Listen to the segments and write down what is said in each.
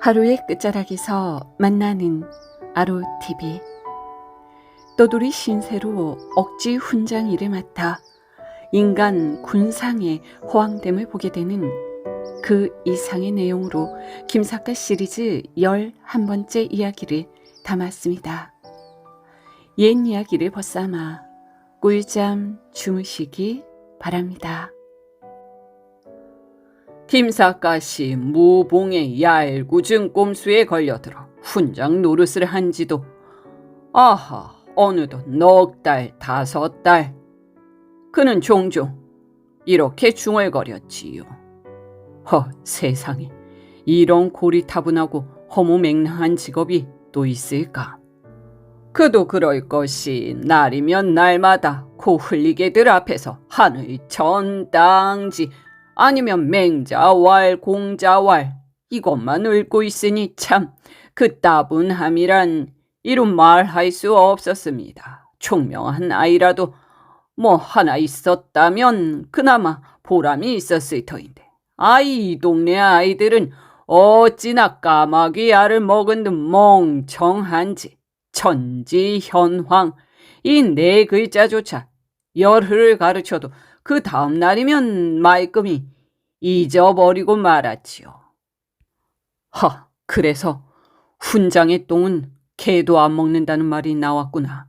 하루의 끝자락에서 만나는 아로TV. 떠돌이 신세로 억지 훈장 일을 맡아 인간 군상의 호황됨을 보게 되는 그 이상의 내용으로 김사과 시리즈 11번째 이야기를 담았습니다. 옛 이야기를 벗삼아 꿀잠 주무시기 바랍니다. 김사과씨 무봉의 얄궂은 꼼수에 걸려들어 훈장 노릇을 한 지도 어느덧 넉 달, 5달. 그는 종종 이렇게 중얼거렸지요. 세상에, 이런 고리타분하고 허무맹랑한 직업이 또 있을까? 그도 그럴 것이 날이면 날마다 코 흘리게들 앞에서 하늘 천당지 아니면 맹자왈 공자왈 이것만 읊고 있으니 참 그 따분함이란 이루 말할 수 없었습니다. 총명한 아이라도 하나 있었다면 그나마 보람이 있었을 터인데 이 동네 아이들은 어찌나 까마귀 알을 먹은 듯 멍청한지 천지현황 이 네 글자조차 열흘을 가르쳐도 그 다음 날이면 말끔히 잊어버리고 말았지요. 그래서 훈장의 똥은 개도 안 먹는다는 말이 나왔구나.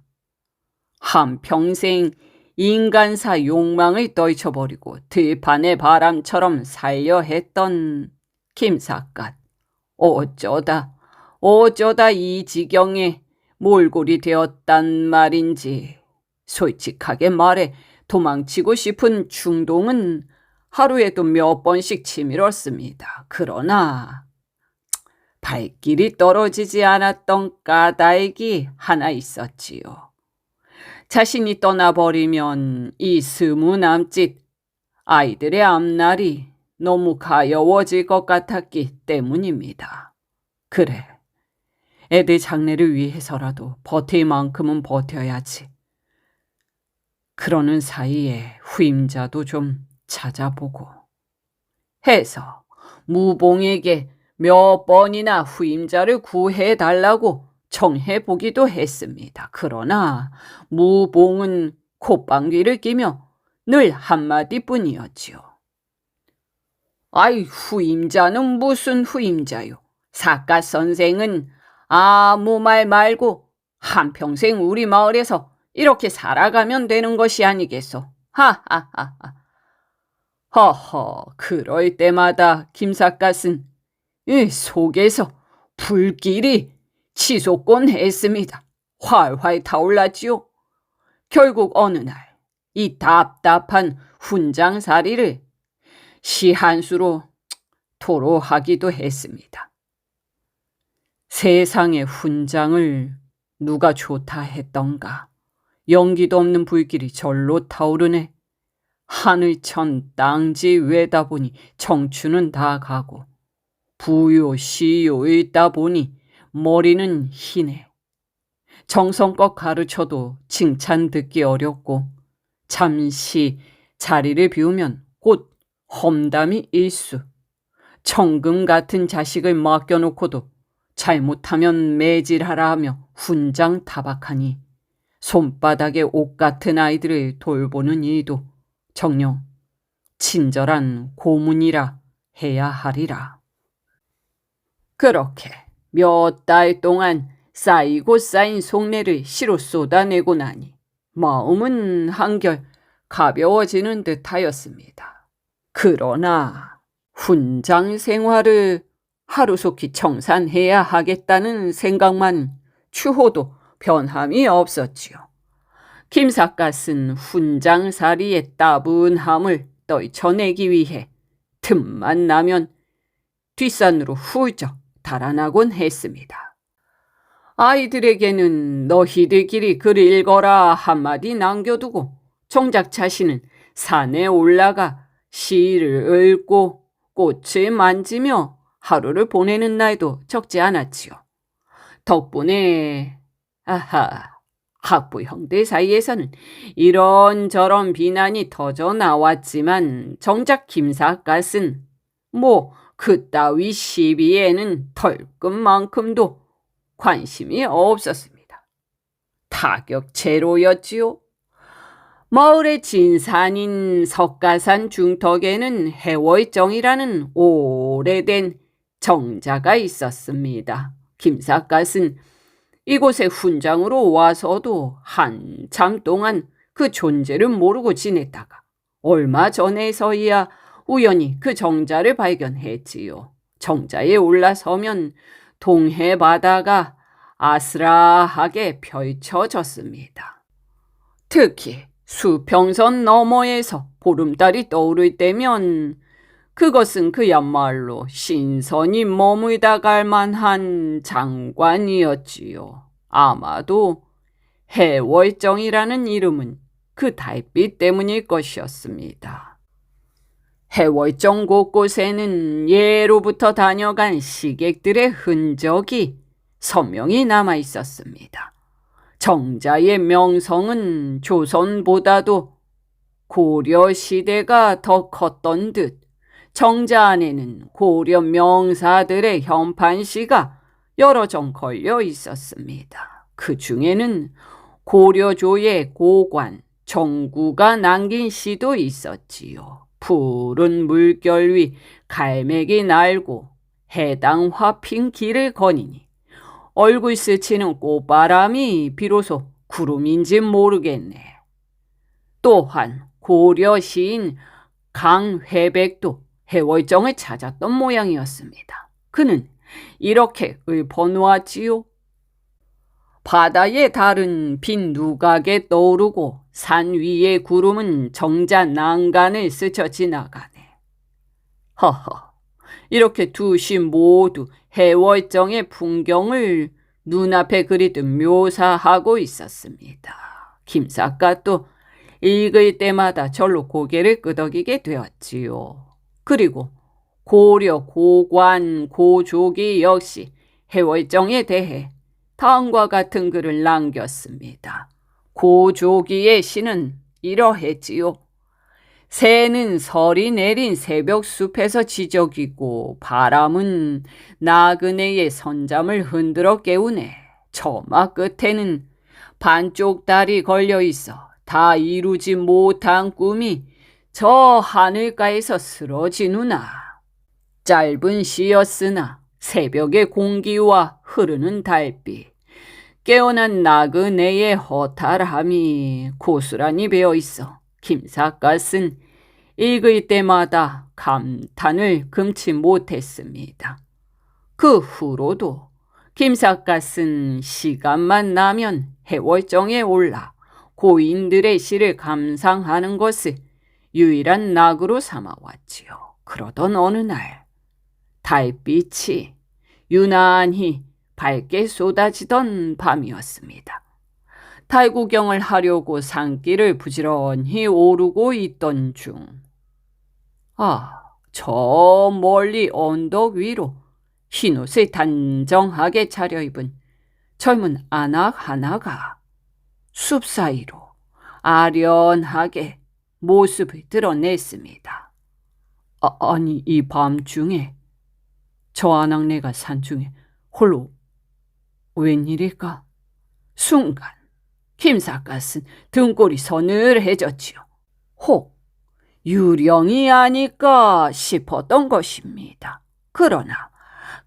한평생 인간사 욕망을 떨쳐버리고 들판의 바람처럼 살려 했던 김삿갓. 어쩌다 이 지경에 몰골이 되었단 말인지. 솔직하게 말해 도망치고 싶은 충동은 하루에도 몇 번씩 치밀었습니다. 그러나 발길이 떨어지지 않았던 까닭이 하나 있었지요. 자신이 떠나버리면 이 스무남짓 아이들의 앞날이 너무 가여워질 것 같았기 때문입니다. 그래, 애들 장래를 위해서라도 버틸 만큼은 버텨야지. 그러는 사이에 후임자도 좀 찾아보고 해서 무봉에게 몇 번이나 후임자를 구해달라고 청해보기도 했습니다. 그러나 무봉은 콧방귀를 끼며 늘 한마디뿐이었지요. 후임자는 무슨 후임자요. 사과 선생은 아무 말 말고 한평생 우리 마을에서 이렇게 살아가면 되는 것이 아니겠소. 그럴 때마다 김삿갓은 속에서 불길이 치솟곤 했습니다. 활활 타올랐지요. 결국 어느 날 이 답답한 훈장살이를 시 한 수로 토로하기도 했습니다. 세상의 훈장을 누가 좋다 했던가. 연기도 없는 불길이 절로 타오르네. 하늘천 땅지 외다 보니 청춘은 다 가고 부요 시요 읽다 보니 머리는 희네. 정성껏 가르쳐도 칭찬 듣기 어렵고 잠시 자리를 비우면 곧 험담이 일수. 청금 같은 자식을 맡겨놓고도 잘못하면 매질하라 하며 훈장 타박하니 손바닥에 옷 같은 아이들을 돌보는 일도 정녕 친절한 고문이라 해야 하리라. 그렇게 몇 달 동안 쌓이고 쌓인 속내를 시로 쏟아내고 나니 마음은 한결 가벼워지는 듯하였습니다. 그러나 훈장 생활을 하루속히 청산해야 하겠다는 생각만 추호도 변함이 없었지요. 김삿갓은 훈장살이의 따분함을 떨쳐내기 위해 틈만 나면 뒷산으로 훌쩍 달아나곤 했습니다. 아이들에게는 너희들끼리 글 읽어라 한마디 남겨두고 정작 자신은 산에 올라가 시를 읽고 꽃을 만지며 하루를 보내는 날도 적지 않았지요. 덕분에 학부 형들 사이에서는 이런저런 비난이 터져 나왔지만 정작 김삿갓은 그따위 시비에는 털끝만큼도 관심이 없었습니다. 타격 제로였지요. 마을의 진산인 석가산 중턱에는 해월정이라는 오래된 정자가 있었습니다. 김삿갓은 이곳에 훈장으로 와서도 한참 동안 그 존재를 모르고 지냈다가 얼마 전에서야 우연히 그 정자를 발견했지요. 정자에 올라서면 동해 바다가 아스라하게 펼쳐졌습니다. 특히 수평선 너머에서 보름달이 떠오를 때면 그것은 그야말로 신선이 머물다 갈 만한 장관이었지요. 아마도 해월정이라는 이름은 그 달빛 때문일 것이었습니다. 해월정 곳곳에는 예로부터 다녀간 시객들의 흔적이 선명히 남아 있었습니다. 정자의 명성은 조선보다도 고려시대가 더 컸던 듯 정자 안에는 고려 명사들의 현판시가 여러 점 걸려 있었습니다. 그 중에는 고려조의 고관 정구가 남긴 시도 있었지요. 푸른 물결 위 갈매기 날고 해당화 핀 길을 거니니 얼굴 스치는 꽃바람이 비로소 구름인지 모르겠네. 또한 고려 시인 강회백도 해월정을 찾았던 모양이었습니다. 그는 이렇게 읊어놓았지요. 바다의 달은 빈 누각에 떠오르고 산 위의 구름은 정자 난간을 스쳐 지나가네. 허허, 이렇게 두 시 모두 해월정의 풍경을 눈앞에 그리듯 묘사하고 있었습니다. 김삿갓도 읽을 때마다 절로 고개를 끄덕이게 되었지요. 그리고 고려 고관 고조기 역시 해월정에 대해 다음과 같은 글을 남겼습니다. 고조기의 시는 이러했지요. 새는 설이 내린 새벽 숲에서 지저귀고 바람은 나그네의 선잠을 흔들어 깨우네. 처마 끝에는 반쪽 달이 걸려 있어 다 이루지 못한 꿈이 저 하늘가에서 쓰러지누나. 짧은 시였으나 새벽의 공기와 흐르는 달빛, 깨어난 나그네의 허탈함이 고스란히 배어 있어 김삿갓은 읽을 때마다 감탄을 금치 못했습니다. 그 후로도 김삿갓은 시간만 나면 해월정에 올라 고인들의 시를 감상하는 것을 유일한 낙으로 삼아왔지요. 그러던 어느 날 달빛이 유난히 밝게 쏟아지던 밤이었습니다. 달 구경을 하려고 산길을 부지런히 오르고 있던 중, 저 멀리 언덕 위로 흰옷을 단정하게 차려입은 젊은 아낙 하나가 숲 사이로 아련하게 모습을 드러냈습니다. 아니, 이 밤중에 저 아낙네가 산중에 홀로 웬일일까? 순간 김삿갓은 등골이 서늘해졌지요. 혹 유령이 아닐까 싶었던 것입니다. 그러나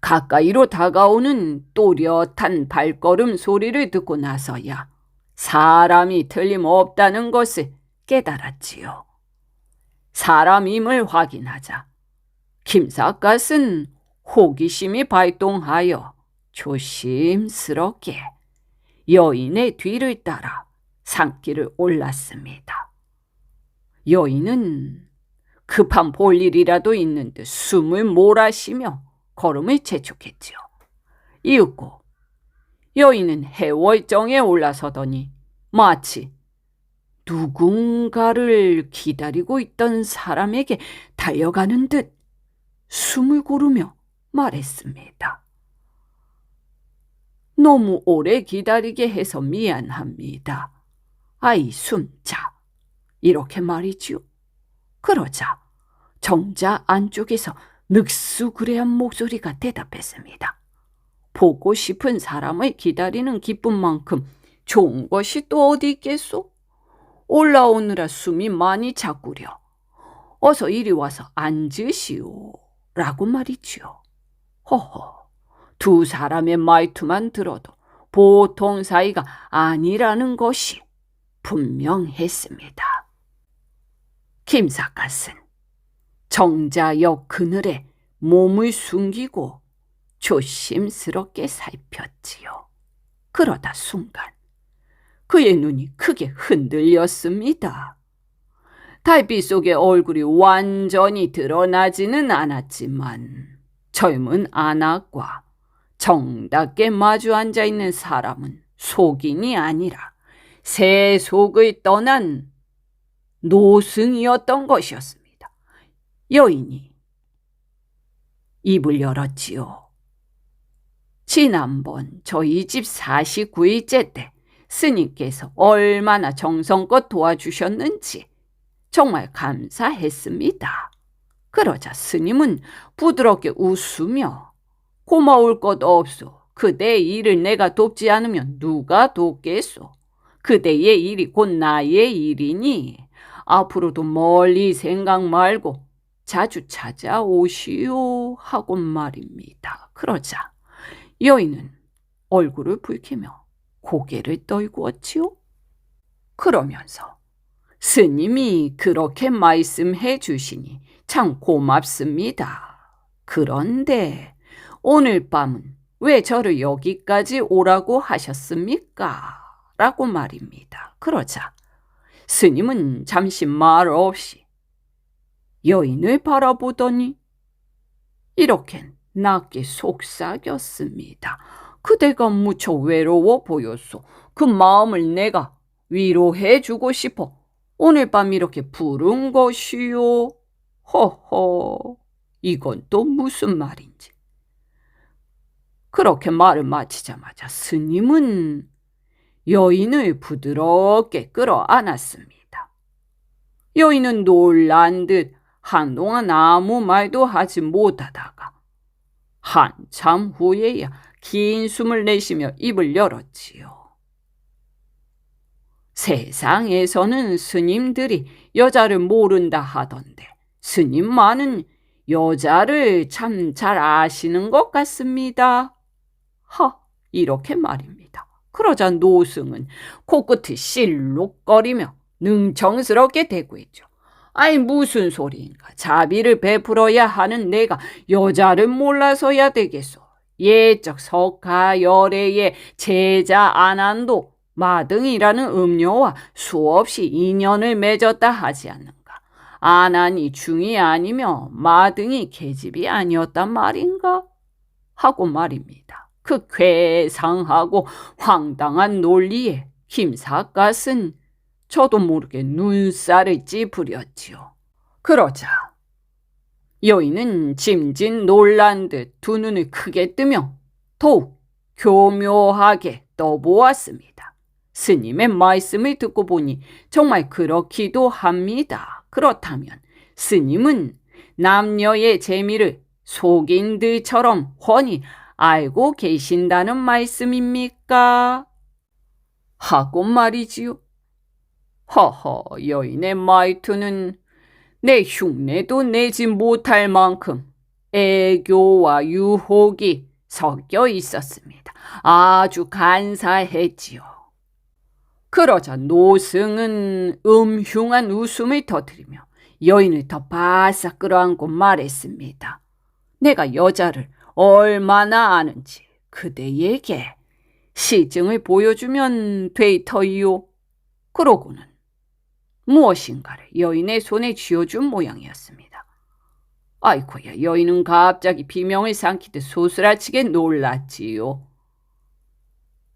가까이로 다가오는 또렷한 발걸음 소리를 듣고 나서야 사람이 틀림없다는 것을 깨달았지요. 사람임을 확인하자 김삿갓은 호기심이 발동하여 조심스럽게 여인의 뒤를 따라 산길을 올랐습니다. 여인은 급한 볼일이라도 있는 듯 숨을 몰아쉬며 걸음을 재촉했지요. 이윽고 여인은 해월정에 올라서더니 마치 누군가를 기다리고 있던 사람에게 달려가는 듯 숨을 고르며 말했습니다. 너무 오래 기다리게 해서 미안합니다. 아이 숨자. 이렇게 말이지요. 그러자 정자 안쪽에서 늑수그레한 목소리가 대답했습니다. 보고 싶은 사람을 기다리는 기쁨만큼 좋은 것이 또 어디 있겠소? 올라오느라 숨이 많이 차구려. 어서 이리 와서 앉으시오. 라고 말이지요. 허허, 두 사람의 말투만 들어도 보통 사이가 아니라는 것이 분명했습니다. 김삿갓은 정자역 그늘에 몸을 숨기고 조심스럽게 살폈지요. 그러다 순간 그의 눈이 크게 흔들렸습니다. 달빛 속에 얼굴이 완전히 드러나지는 않았지만 젊은 아낙과 정답게 마주 앉아있는 사람은 속인이 아니라 새 속을 떠난 노승이었던 것이었습니다. 여인이 입을 열었지요. 지난번 저희 집 49일째 때 스님께서 얼마나 정성껏 도와주셨는지 정말 감사했습니다. 그러자 스님은 부드럽게 웃으며 고마울 것 없소. 그대의 일을 내가 돕지 않으면 누가 돕겠소. 그대의 일이 곧 나의 일이니 앞으로도 멀리 생각 말고 자주 찾아오시오 하고 말입니다. 그러자 여인은 얼굴을 붉히며 고개를 떨구었지요. 그러면서 스님이 그렇게 말씀해 주시니 참 고맙습니다. 그런데 오늘 밤은 왜 저를 여기까지 오라고 하셨습니까? 라고 말입니다. 그러자 스님은 잠시 말 없이 여인을 바라보더니 이렇게 낮게 속삭였습니다. 그대가 무척 외로워 보였소. 그 마음을 내가 위로해 주고 싶어 오늘 밤 이렇게 부른 것이요. 허허, 이건 또 무슨 말인지. 그렇게 말을 마치자마자 스님은 여인을 부드럽게 끌어안았습니다. 여인은 놀란 듯 한동안 아무 말도 하지 못하다가 한참 후에야 긴 숨을 내쉬며 입을 열었지요. 세상에서는 스님들이 여자를 모른다 하던데 스님만은 여자를 참 잘 아시는 것 같습니다. 이렇게 말입니다. 그러자 노승은 코끝이 실룩거리며 능청스럽게 대꾸했죠. 아니 무슨 소리인가. 자비를 베풀어야 하는 내가 여자를 몰라서야 되겠소. 예적 석가열애의 제자 안한도 마등이라는 음녀와 수없이 인연을 맺었다 하지 않는가. 안한이 중이 아니며 마등이 계집이 아니었단 말인가? 하고 말입니다. 그 괴상하고 황당한 논리에 김삿갓은 저도 모르게 눈살을 찌푸렸지요. 그러자 여인은 짐짓 놀란 듯 두 눈을 크게 뜨며 더욱 교묘하게 떠보았습니다. 스님의 말씀을 듣고 보니 정말 그렇기도 합니다. 그렇다면 스님은 남녀의 재미를 속인들처럼 훤히 알고 계신다는 말씀입니까? 하고 말이지요. 허허, 여인의 말투는 내 흉내도 내지 못할 만큼 애교와 유혹이 섞여 있었습니다. 아주 간사했지요. 그러자 노승은 음흉한 웃음을 터뜨리며 여인을 더 바싹 끌어안고 말했습니다. 내가 여자를 얼마나 아는지 그대에게 시증을 보여주면 되이터이요. 그러고는 무엇인가를 여인의 손에 쥐어준 모양이었습니다. 아이고야, 여인은 갑자기 비명을 삼키듯 소스라치게 놀랐지요.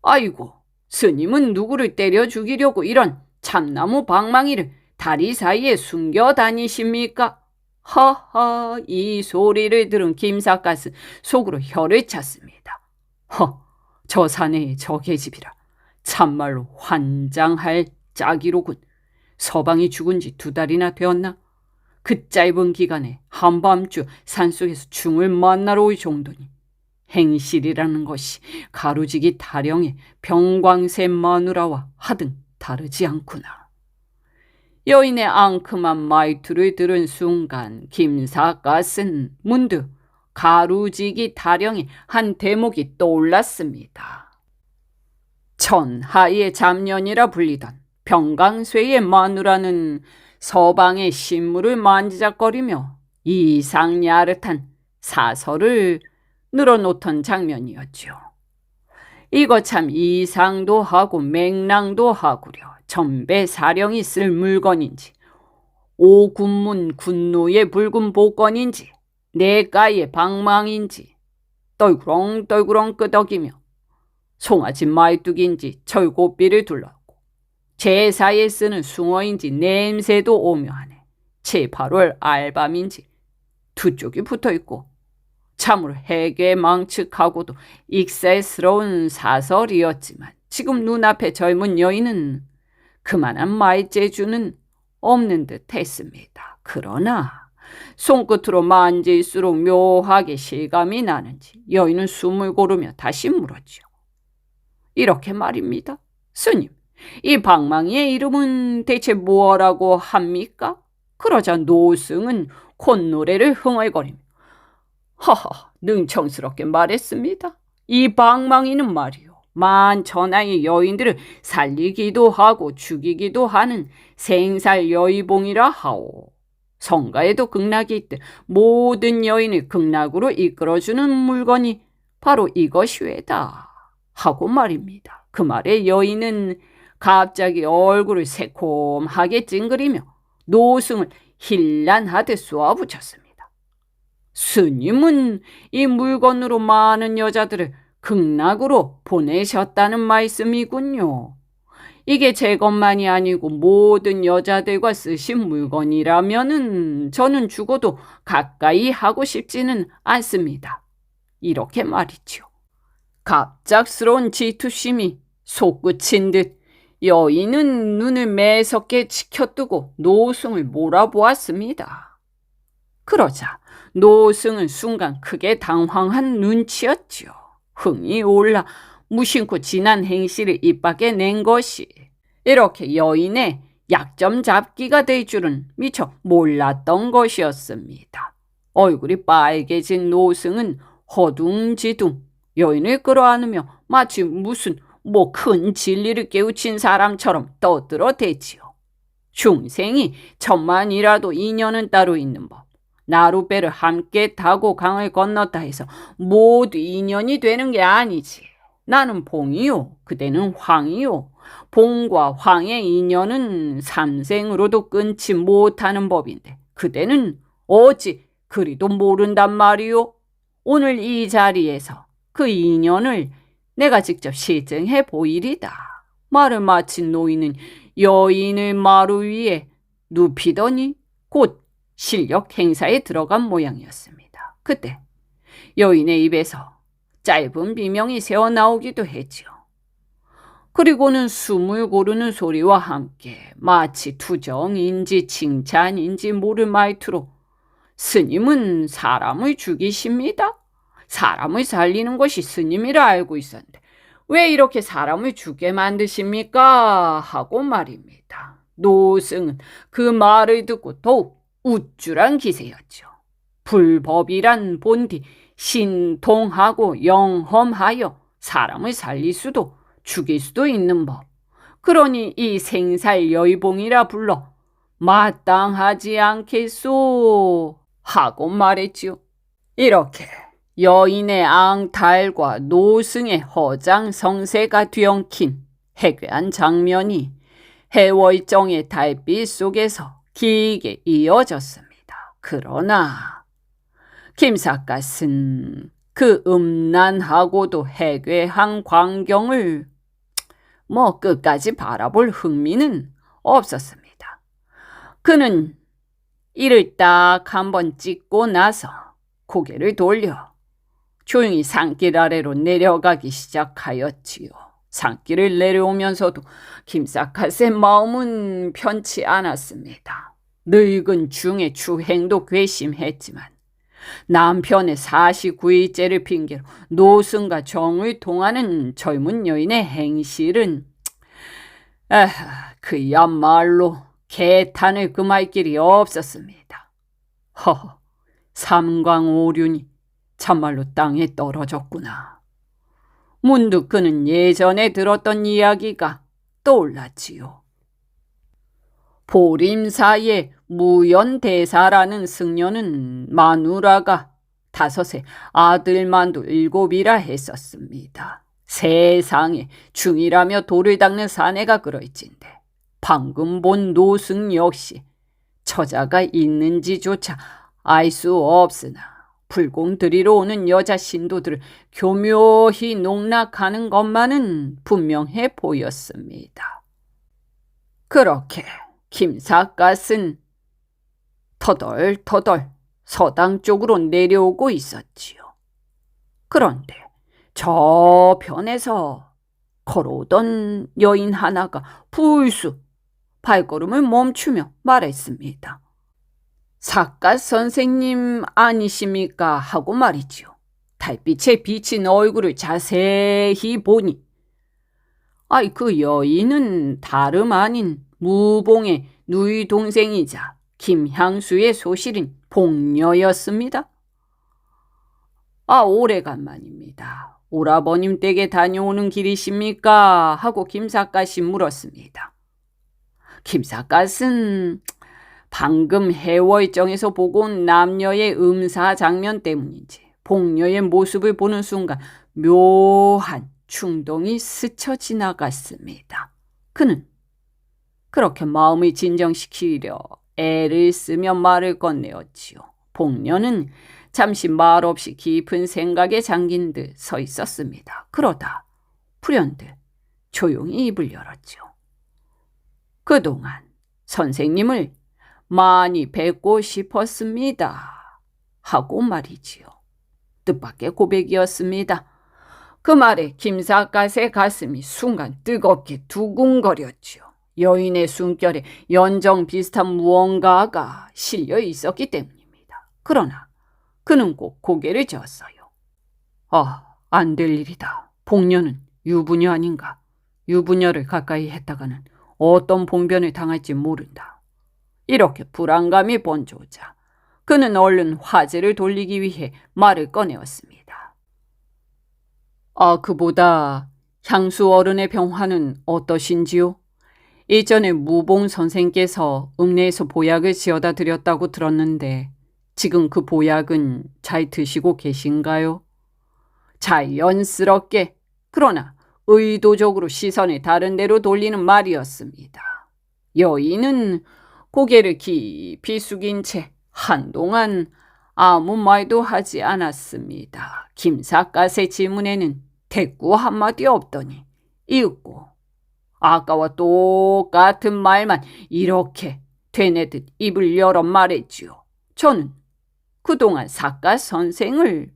아이고, 스님은 누구를 때려 죽이려고 이런 참나무 방망이를 다리 사이에 숨겨 다니십니까? 하하, 이 소리를 들은 김삿갓은 속으로 혀를 찼습니다. 저 사내의 저 계집이라 참말로 환장할 짝이로군. 서방이 죽은 지 2달이나 되었나? 그 짧은 기간에 한밤중 산속에서 중을 만나러 올 정도니 행실이라는 것이 가루지기 타령의 병광세 마누라와 하등 다르지 않구나. 여인의 앙큼한 말투를 들은 순간 김삿갓은 문득 가루지기 타령의 한 대목이 떠올랐습니다. 천하의 잡년이라 불리던 병강쇠의 마누라는 서방의 신물을 만지작거리며 이상야릇한 사설을 늘어놓던 장면이었죠. 이거 참 이상도 하고 맹랑도 하구려. 전배사령이 쓸 물건인지 오군문 군노의 붉은 복건인지 내가의 방망인지 떨구렁떨구렁 끄덕이며 송아지 말뚝인지 철곡비를 둘렀고 제사에 쓰는 숭어인지 냄새도 오묘하네. 7, 8월 알밤인지 두 쪽이 붙어있고 참으로 해괴망측하고도 익살스러운 사설이었지만 지금 눈앞의 젊은 여인은 그만한 말재주는 없는 듯 했습니다. 그러나 손끝으로 만질수록 묘하게 실감이 나는지 여인은 숨을 고르며 다시 물었죠. 이렇게 말입니다. 스님, 이 방망이의 이름은 대체 뭐라고 합니까? 그러자 노승은 콧노래를 흥얼거리며 하하, 능청스럽게 말했습니다. 이 방망이는 말이요, 만천하의 여인들을 살리기도 하고 죽이기도 하는 생살 여의봉이라 하오. 성가에도 극락이 있듯 모든 여인을 극락으로 이끌어주는 물건이 바로 이것이외다 하고 말입니다. 그 말에 여인은 갑자기 얼굴을 새콤하게 찡그리며 노승을 힐난하듯 쏘아붙였습니다. 스님은 이 물건으로 많은 여자들을 극락으로 보내셨다는 말씀이군요. 이게 제 것만이 아니고 모든 여자들과 쓰신 물건이라면은 저는 죽어도 가까이 하고 싶지는 않습니다. 이렇게 말이죠. 갑작스러운 질투심이 솟구친 듯 여인은 눈을 매섭게 치켜뜨고 노승을 몰아보았습니다. 그러자 노승은 순간 크게 당황한 눈치였지요. 흥이 올라 무심코 지난 행실을 입 밖에 낸 것이 이렇게 여인의 약점 잡기가 될 줄은 미처 몰랐던 것이었습니다. 얼굴이 빨개진 노승은 허둥지둥 여인을 끌어안으며 마치 무슨 큰 진리를 깨우친 사람처럼 떠들어대지요. 중생이 천만이라도 인연은 따로 있는 법. 나룻배를 함께 타고 강을 건넜다 해서 모두 인연이 되는 게 아니지. 나는 봉이요, 그대는 황이요. 봉과 황의 인연은 삼생으로도 끊지 못하는 법인데 그대는 어찌 그리도 모른단 말이요. 오늘 이 자리에서 그 인연을 내가 직접 실증해 보이리다. 말을 마친 노인은 여인을 마루 위에 눕히더니 곧 실력 행사에 들어간 모양이었습니다. 그때 여인의 입에서 짧은 비명이 새어나오기도 했지요. 그리고는 숨을 고르는 소리와 함께 마치 투정인지 칭찬인지 모를 말투로 스님은 사람을 죽이십니다. 사람을 살리는 것이 스님이라 알고 있었는데 왜 이렇게 사람을 죽게 만드십니까? 하고 말입니다. 노승은 그 말을 듣고 더욱 우쭐한 기세였죠. 불법이란 본디 신통하고 영험하여 사람을 살릴 수도 죽일 수도 있는 법. 그러니 이 생살 여의봉이라 불러 마땅하지 않겠소 하고 말했지요. 이렇게 여인의 앙탈과 노승의 허장성세가 뒤엉킨 해괴한 장면이 해월정의 달빛 속에서 길게 이어졌습니다. 그러나 김삿갓은 그 음란하고도 해괴한 광경을 끝까지 바라볼 흥미는 없었습니다. 그는 이를 딱 한번 찍고 나서 고개를 돌려 조용히 산길 아래로 내려가기 시작하였지요. 산길을 내려오면서도 김삿갓의 마음은 편치 않았습니다. 늙은 중에 추행도 괘씸했지만 남편의 49일째를 핑계로 노승과 정을 통하는 젊은 여인의 행실은 그야말로 개탄을 금할 길이 없었습니다. 허허, 삼광오륜이 참말로 땅에 떨어졌구나. 문득 그는 예전에 들었던 이야기가 떠올랐지요. 보림사의 무연대사라는 승려는 마누라가 5에 아들만도 7이라 했었습니다. 세상에 중이라며 돌을 닦는 사내가 그럴진데 방금 본 노승 역시 처자가 있는지조차 알 수 없으나 불공 들이러 오는 여자 신도들을 교묘히 농락하는 것만은 분명해 보였습니다. 그렇게 김삿갓은 터덜터덜 서당 쪽으로 내려오고 있었지요. 그런데 저편에서 걸어오던 여인 하나가 불쑥 발걸음을 멈추며 말했습니다. 삿갓 선생님 아니십니까? 하고 말이지요. 달빛에 비친 얼굴을 자세히 보니 그 여인은 다름 아닌 무봉의 누이 동생이자 김향수의 소실인 복녀였습니다. 오래간만입니다. 오라버님 댁에 다녀오는 길이십니까? 하고 김삿갓이 물었습니다. 김삿갓은 방금 해월정에서 보고 온 남녀의 음사 장면 때문인지 복녀의 모습을 보는 순간 묘한 충동이 스쳐 지나갔습니다. 그는 그렇게 마음을 진정시키려 애를 쓰며 말을 건네었지요. 복녀는 잠시 말없이 깊은 생각에 잠긴 듯 서 있었습니다. 그러다 불현듯 조용히 입을 열었죠. 그동안 선생님을 많이 뵙고 싶었습니다. 하고 말이지요. 뜻밖의 고백이었습니다. 그 말에 김삿갓의 가슴이 순간 뜨겁게 두근거렸지요. 여인의 숨결에 연정 비슷한 무언가가 실려 있었기 때문입니다. 그러나 그는 꼭 고개를 저었어요. 안 될 일이다. 복녀는 유부녀 아닌가. 유부녀를 가까이 했다가는 어떤 봉변을 당할지 모른다. 이렇게 불안감이 번져오자 그는 얼른 화제를 돌리기 위해 말을 꺼내었습니다. 그보다 향수 어른의 병화는 어떠신지요? 이전에 무봉 선생께서 읍내에서 보약을 지어다 드렸다고 들었는데 지금 그 보약은 잘 드시고 계신가요? 자연스럽게 그러나 의도적으로 시선을 다른 데로 돌리는 말이었습니다. 여인은 고개를 깊이 숙인 채 한동안 아무 말도 하지 않았습니다. 김삿갓의 질문에는 대꾸 한마디 없더니 이윽고 아까와 똑같은 말만 이렇게 되뇌듯 입을 열어 말했지요. 저는 그동안 삿갓 선생을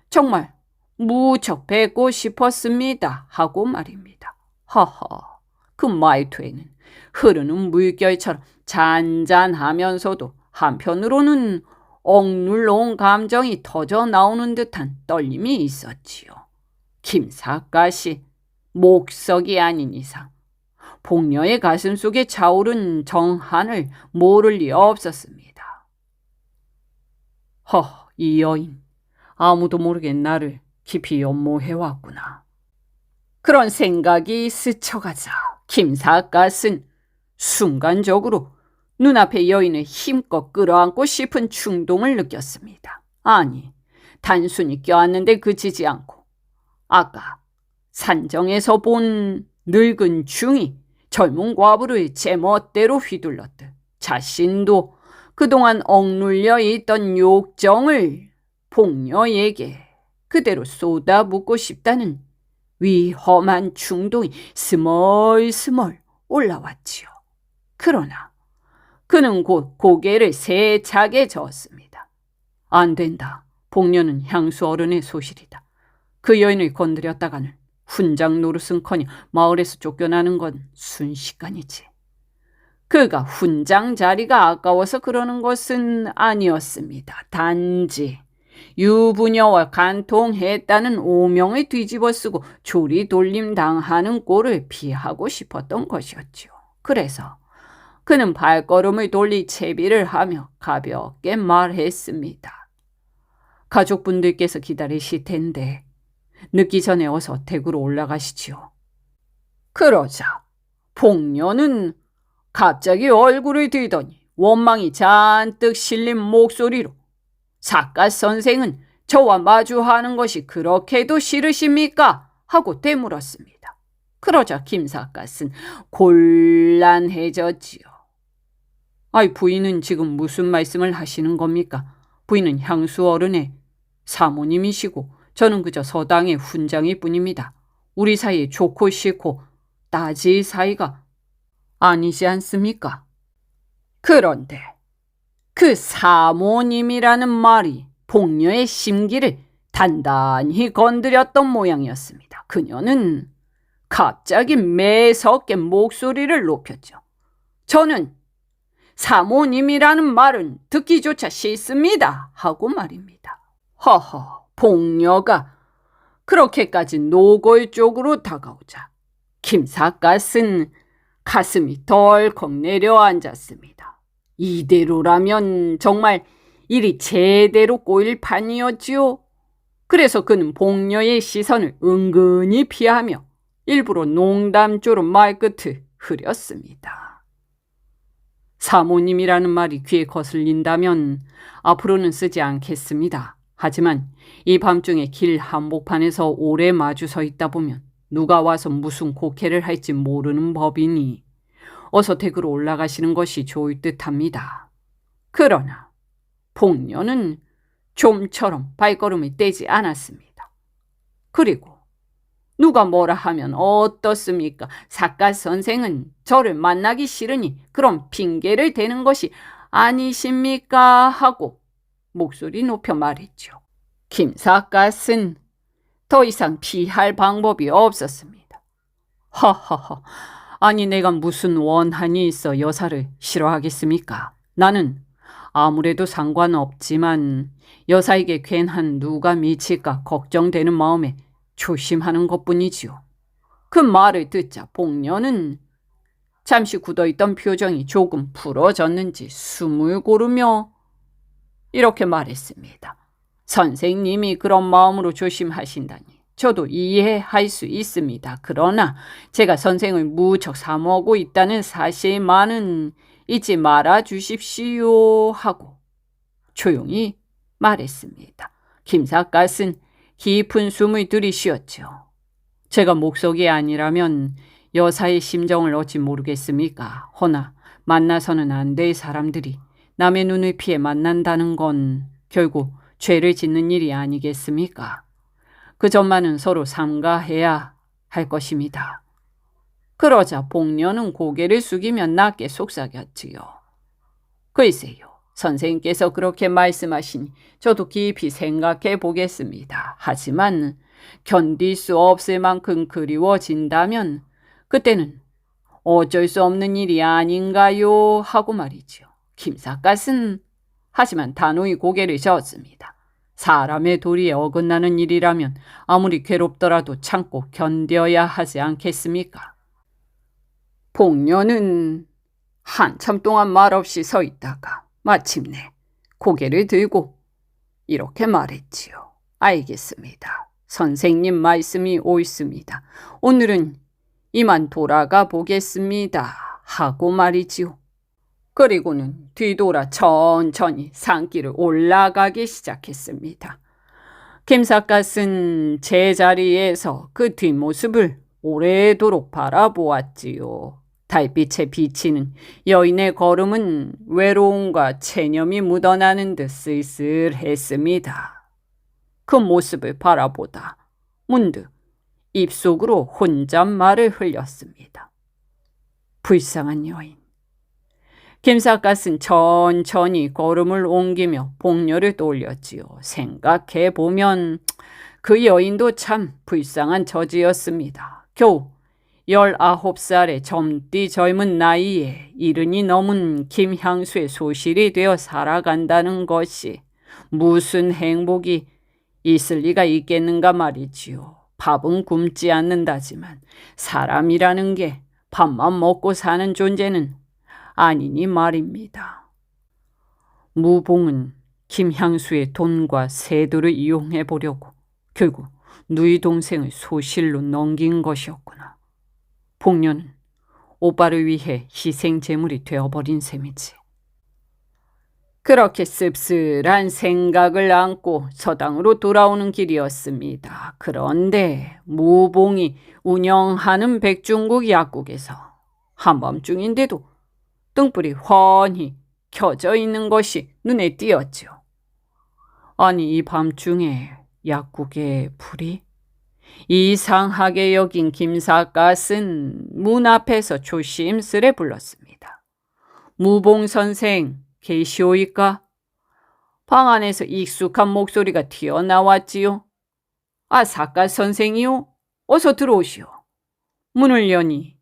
정말 무척 뵙고 싶었습니다. 하고 말입니다. 허허, 그 말투에는 흐르는 물결처럼 잔잔하면서도 한편으로는 억눌러 온 감정이 터져 나오는 듯한 떨림이 있었지요. 김삿갓이 목석이 아닌 이상 복녀의 가슴 속에 차오른 정한을 모를 리 없었습니다. 이 여인 아무도 모르게 나를 깊이 연모해왔구나. 그런 생각이 스쳐가자 김삿갓은 순간적으로 눈앞의 여인을 힘껏 끌어안고 싶은 충동을 느꼈습니다. 아니, 단순히 껴안는데 그치지 않고 아까 산정에서 본 늙은 중이 젊은 과부를 제멋대로 휘둘렀듯 자신도 그동안 억눌려 있던 욕정을 복녀에게 그대로 쏟아붓고 싶다는 위험한 충동이 스멀스멀 올라왔지요. 그러나 그는 곧 고개를 세차게 저었습니다. 안 된다. 복녀는 향수 어른의 소실이다. 그 여인을 건드렸다가는 훈장 노릇은커녕 마을에서 쫓겨나는 건 순식간이지. 그가 훈장 자리가 아까워서 그러는 것은 아니었습니다. 단지 유부녀와 간통했다는 오명을 뒤집어쓰고 조리 돌림 당하는 꼴을 피하고 싶었던 것이었지요. 그래서 그는 발걸음을 돌리 채비를 하며 가볍게 말했습니다. 가족분들께서 기다리실 텐데 늦기 전에 어서 댁으로 올라가시지요. 그러자 복녀는 갑자기 얼굴을 들더니 원망이 잔뜩 실린 목소리로 삿갓 선생은 저와 마주하는 것이 그렇게도 싫으십니까? 하고 되물었습니다. 그러자 김삿갓은 곤란해졌지요. 아이, 부인은 지금 무슨 말씀을 하시는 겁니까? 부인은 향수 어른의 사모님이시고 저는 그저 서당의 훈장일 뿐입니다. 우리 사이에 좋고 싫고 따질 사이가 아니지 않습니까? 그런데 그 사모님이라는 말이 복녀의 심기를 단단히 건드렸던 모양이었습니다. 그녀는 갑자기 매섭게 목소리를 높였죠. 저는 사모님이라는 말은 듣기조차 싫습니다. 하고 말입니다. 허허, 복녀가 그렇게까지 노골적으로 다가오자 김삿갓은 가슴이 덜컥 내려앉았습니다. 이대로라면 정말 일이 제대로 꼬일 판이었지요. 그래서 그는 복녀의 시선을 은근히 피하며 일부러 농담조로 말끝을 흐렸습니다. 사모님이라는 말이 귀에 거슬린다면 앞으로는 쓰지 않겠습니다. 하지만 이 밤중에 길 한복판에서 오래 마주 서 있다 보면 누가 와서 무슨 곡해를 할지 모르는 법이니 어서 댁으로 올라가시는 것이 좋을 듯합니다. 그러나 복녀는 좀처럼 발걸음을 떼지 않았습니다. 그리고 누가 뭐라 하면 어떻습니까? 삿갓 선생은 저를 만나기 싫으니 그럼 핑계를 대는 것이 아니십니까? 하고 목소리 높여 말했죠. 김삿갓은 더 이상 피할 방법이 없었습니다. 허허허, 아니 내가 무슨 원한이 있어 여사를 싫어하겠습니까? 나는 아무래도 상관없지만 여사에게 괜한 누가 미칠까 걱정되는 마음에 조심하는 것뿐이지요. 그 말을 듣자 복녀는 잠시 굳어있던 표정이 조금 풀어졌는지 숨을 고르며 이렇게 말했습니다. 선생님이 그런 마음으로 조심하신다니 저도 이해할 수 있습니다. 그러나 제가 선생을 무척 사모하고 있다는 사실만은 잊지 말아 주십시오 하고 조용히 말했습니다. 김삿갓은 깊은 숨을 들이쉬었죠. 제가 목석이 아니라면 여사의 심정을 어찌 모르겠습니까? 허나 만나서는 안 될 사람들이 남의 눈을 피해 만난다는 건 결국 죄를 짓는 일이 아니겠습니까? 그 점만은 서로 삼가해야 할 것입니다. 그러자 복녀는 고개를 숙이며 낮게 속삭였지요. 글쎄요. 선생님께서 그렇게 말씀하시니 저도 깊이 생각해 보겠습니다. 하지만 견딜 수 없을 만큼 그리워진다면 그때는 어쩔 수 없는 일이 아닌가요? 하고 말이죠. 김삿갓은 하지만 단호히 고개를 저었습니다. 사람의 도리에 어긋나는 일이라면 아무리 괴롭더라도 참고 견뎌야 하지 않겠습니까? 복녀는 한참 동안 말없이 서 있다가 마침내 고개를 들고 이렇게 말했지요. 알겠습니다. 선생님 말씀이 옳습니다. 오늘은 이만 돌아가 보겠습니다. 하고 말이지요. 그리고는 뒤돌아 천천히 산길을 올라가기 시작했습니다. 김삿갓은 제자리에서 그 뒷모습을 오래도록 바라보았지요. 달빛에 비치는 여인의 걸음은 외로움과 체념이 묻어나는 듯 쓸쓸했습니다. 그 모습을 바라보다 문득 입속으로 혼잣말을 흘렸습니다. 불쌍한 여인. 김삿갓은 천천히 걸음을 옮기며 복녀를 떠올렸지요. 생각해보면 그 여인도 참 불쌍한 처지였습니다. 겨우 19살의 젊디 젊은 나이에 이른이 넘은 김향수의 소실이 되어 살아간다는 것이 무슨 행복이 있을 리가 있겠는가 말이지요. 밥은 굶지 않는다지만 사람이라는 게 밥만 먹고 사는 존재는 아니니 말입니다. 무봉은 김향수의 돈과 세도를 이용해 보려고 결국 누이 동생을 소실로 넘긴 것이었구나. 복녀는 오빠를 위해 희생 제물이 되어버린 셈이지. 그렇게 씁쓸한 생각을 안고 서당으로 돌아오는 길이었습니다. 그런데 무봉이 운영하는 백중국 약국에서 한밤중인데도 등불이 훤히 켜져 있는 것이 눈에 띄었죠. 아니, 이 밤중에 약국에 불이? 이상하게 여긴 김삿갓은 문 앞에서 조심스레 불렀습니다. 무봉 선생 계시오이까? 방 안에서 익숙한 목소리가 튀어나왔지요. 아, 삿갓 선생이요? 어서 들어오시오. 문을 여니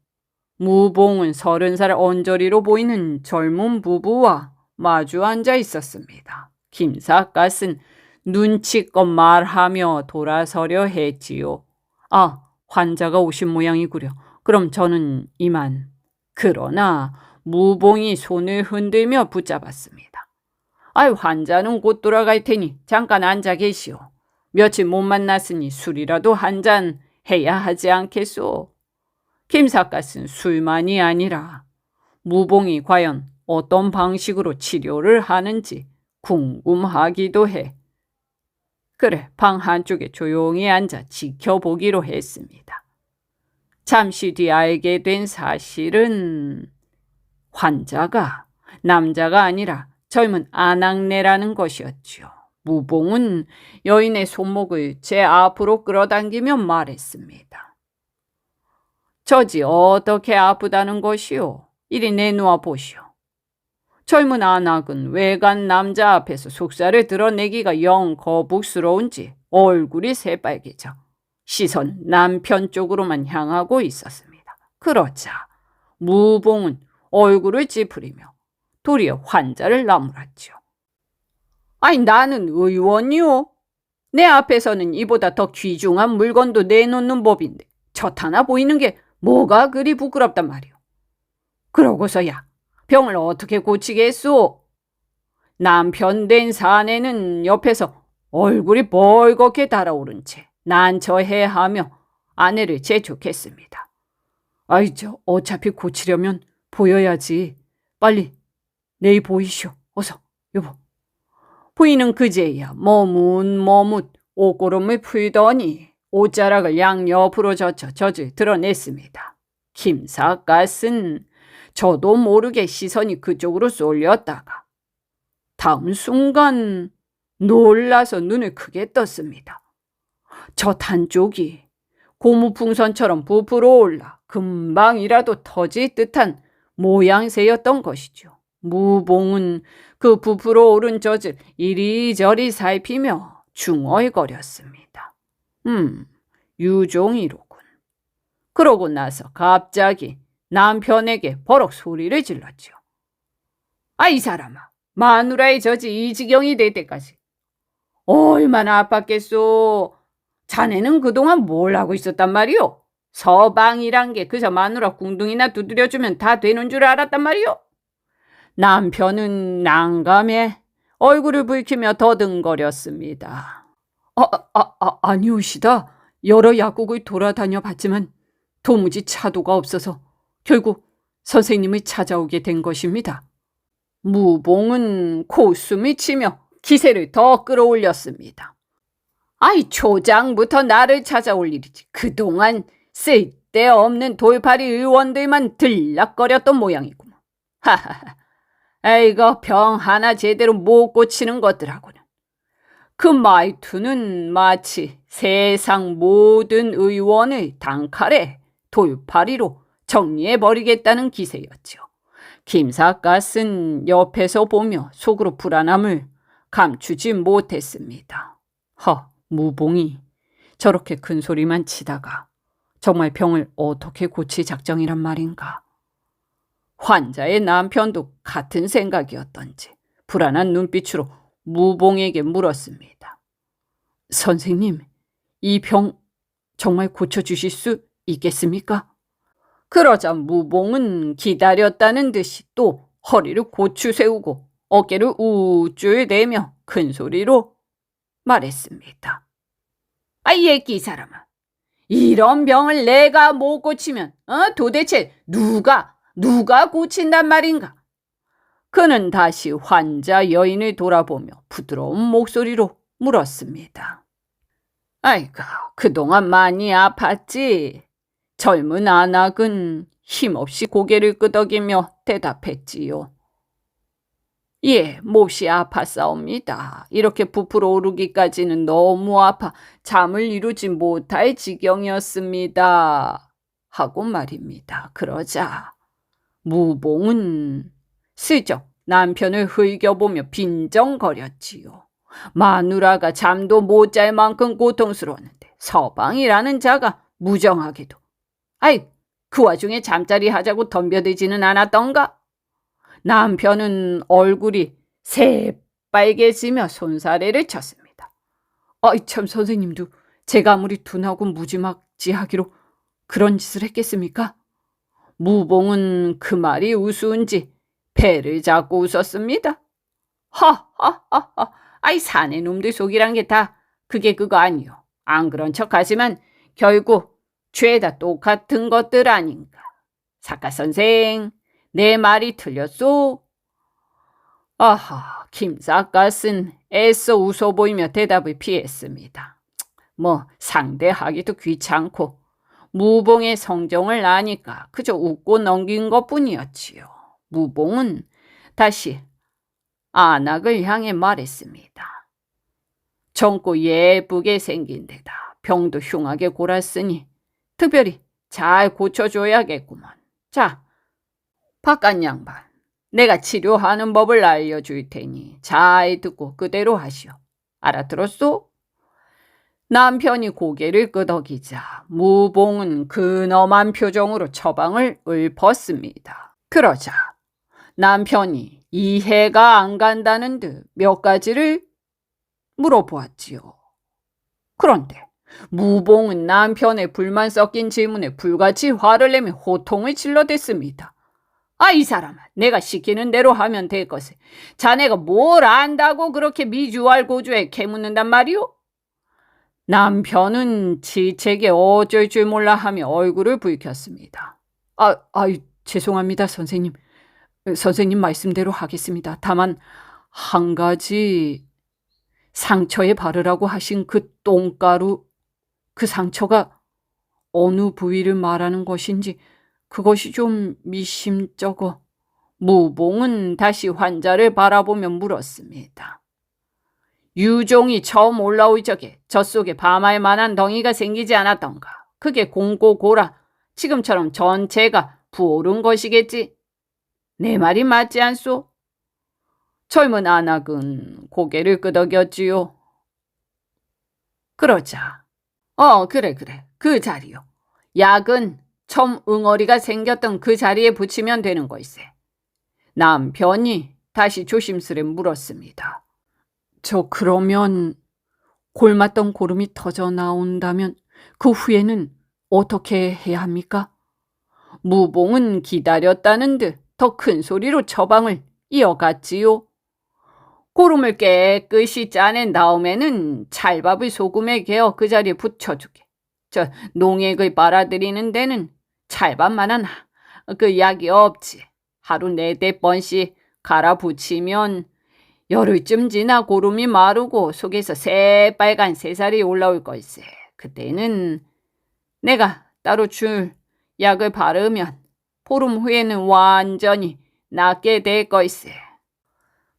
무봉은 30살 언저리로 보이는 젊은 부부와 마주 앉아 있었습니다. 김삿갓은 눈치껏 말하며 돌아서려 했지요. 아, 환자가 오신 모양이구려. 그럼 저는 이만. 그러나 무봉이 손을 흔들며 붙잡았습니다. 아이, 환자는 곧 돌아갈 테니 잠깐 앉아 계시오. 며칠 못 만났으니 술이라도 한잔 해야 하지 않겠소? 김삿갓은 술만이 아니라 무봉이 과연 어떤 방식으로 치료를 하는지 궁금하기도 해. 그래, 방 한쪽에 조용히 앉아 지켜보기로 했습니다. 잠시 뒤 알게 된 사실은 환자가 남자가 아니라 젊은 아낙네라는 것이었지요. 무봉은 여인의 손목을 제 앞으로 끌어당기며 말했습니다. 저지 어떻게 아프다는 것이오? 이리 내놓아 보시오. 젊은 아낙은 외간 남자 앞에서 속살을 드러내기가 영 거북스러운지 얼굴이 새빨개져 시선 남편 쪽으로만 향하고 있었습니다. 그러자 무봉은 얼굴을 찌푸리며 도리어 환자를 나무랐죠. 아니, 나는 의원이오. 내 앞에서는 이보다 더 귀중한 물건도 내놓는 법인데 젖 하나 보이는 게 뭐가 그리 부끄럽단 말이오. 그러고서야 병을 어떻게 고치겠소? 남편 된 사내는 옆에서 얼굴이 벌겋게 달아오른 채 난처해하며 아내를 재촉했습니다. 아이, 어차피 고치려면 보여야지. 빨리 내일 보이시오. 어서, 여보. 부인은 그제야 머뭇 옷고름을 풀더니 옷자락을 양옆으로 젖혀 젖을 드러냈습니다. 김삿갓은 저도 모르게 시선이 그쪽으로 쏠렸다가 다음 순간 놀라서 눈을 크게 떴습니다. 젖 한쪽이 고무풍선처럼 부풀어 올라 금방이라도 터질 듯한 모양새였던 것이죠. 무봉은 그 부풀어 오른 젖을 이리저리 살피며 중얼거렸습니다. 유종이로군. 그러고 나서 갑자기 남편에게 버럭 소리를 질렀죠. 아, 이 사람아, 마누라의 젖이 이 지경이 될 때까지 얼마나 아팠겠소. 자네는 그동안 뭘 하고 있었단 말이오? 서방이란 게 그저 마누라 궁둥이나 두드려주면 다 되는 줄 알았단 말이오? 남편은 난감해 얼굴을 붉히며 더듬거렸습니다. 아니오시다. 여러 약국을 돌아다녀 봤지만 도무지 차도가 없어서 결국 선생님을 찾아오게 된 것입니다. 무봉은 코숨이 치며 기세를 더 끌어올렸습니다. 아이, 초장부터 나를 찾아올 일이지. 그동안 쓸데없는 돌팔이 의원들만 들락거렸던 모양이구먼. 하하하. 에이거, 병 하나 제대로 못 고치는 것들하고는. 그 말투는 마치 세상 모든 의원을 단칼에 돌팔이로 정리해버리겠다는 기세였죠. 김삿갓은 옆에서 보며 속으로 불안함을 감추지 못했습니다. 무봉이 저렇게 큰 소리만 치다가 정말 병을 어떻게 고칠 작정이란 말인가? 환자의 남편도 같은 생각이었던지 불안한 눈빛으로 무봉에게 물었습니다. 선생님, 이 병 정말 고쳐주실 수 있겠습니까? 그러자 무봉은 기다렸다는 듯이 또 허리를 고추 세우고 어깨를 우쭐 대며 큰 소리로 말했습니다. 얘기 이 사람아. 이런 병을 내가 못 고치면 도대체 누가 고친단 말인가? 그는 다시 환자 여인을 돌아보며 부드러운 목소리로 물었습니다. 아이고, 그동안 많이 아팠지? 젊은 안악은 힘없이 고개를 끄덕이며 대답했지요. 예, 몹시 아팠사옵니다. 이렇게 부풀어 오르기까지는 너무 아파 잠을 이루지 못할 지경이었습니다. 하고 말입니다. 그러자 무봉은 슬쩍 남편을 흘겨보며 빈정거렸지요. 마누라가 잠도 못 잘 만큼 고통스러웠는데 서방이라는 자가 무정하게도 그 와중에 잠자리 하자고 덤벼들지는 않았던가? 남편은 얼굴이 새빨개지며 손사래를 쳤습니다. 참 선생님도 제가 아무리 둔하고 무지막지하기로 그런 짓을 했겠습니까? 무봉은 그 말이 우스운지 배를 잡고 웃었습니다. 하하하하. 사내 놈들 속이란 게 다 그게 그거 아니요. 안 그런 척하지만 결국 죄다 똑같은 것들 아닌가. 작가 선생, 내 말이 틀렸소? 아하, 김 작가는 애써 웃어 보이며 대답을 피했습니다. 상대하기도 귀찮고 무봉의 성정을 아니까 그저 웃고 넘긴 것뿐이었지요. 무봉은 다시 안악을 향해 말했습니다. 젊고 예쁘게 생긴 데다 병도 흉하게 골았으니 특별히 잘 고쳐줘야겠구먼. 자, 바깥 양반, 내가 치료하는 법을 알려줄 테니 잘 듣고 그대로 하시오. 알아들었소? 남편이 고개를 끄덕이자 무봉은 근엄한 표정으로 처방을 읊었습니다. 그러자 남편이 이해가 안 간다는 듯 몇 가지를 물어보았지요. 그런데 무봉은 남편의 불만 섞인 질문에 불같이 화를 내며 호통을 질러댔습니다. 이 사람아, 내가 시키는 대로 하면 될 것을 자네가 뭘 안다고 그렇게 미주알고주에 캐묻는단 말이오? 남편은 지책에 어쩔 줄 몰라 하며 얼굴을 붉혔습니다. 죄송합니다, 선생님. 선생님 말씀대로 하겠습니다. 다만 한 가지, 상처에 바르라고 하신 그 똥가루, 그 상처가 어느 부위를 말하는 것인지 그것이 좀 미심쩍어. 무봉은 다시 환자를 바라보며 물었습니다. 유종이 처음 올라올 적에 젖속에 밤알 만한 덩이가 생기지 않았던가? 그게 공고고라 지금처럼 전체가 부어오른 것이겠지? 내 말이 맞지 않소? 젊은 안악은 고개를 끄덕였지요. 그러자 그래 그 자리요. 약은 처음 응어리가 생겼던 그 자리에 붙이면 되는 걸세. 남편이 다시 조심스레 물었습니다. 그러면 골맞던 고름이 터져 나온다면 그 후에는 어떻게 해야 합니까? 무봉은 기다렸다는 듯 더 큰 소리로 처방을 이어갔지요. 고름을 깨끗이 짜낸 다음에는 찰밥을 소금에 개어 그 자리에 붙여주게. 농액을 빨아들이는 데는 찰밥만한 그 약이 없지. 하루 4-5번씩 갈아 붙이면 열흘쯤 지나 고름이 마르고 속에서 새빨간 새살이 올라올 걸세. 그때는 내가 따로 줄 약을 바르면 보름 후에는 완전히 낫게 될 걸세.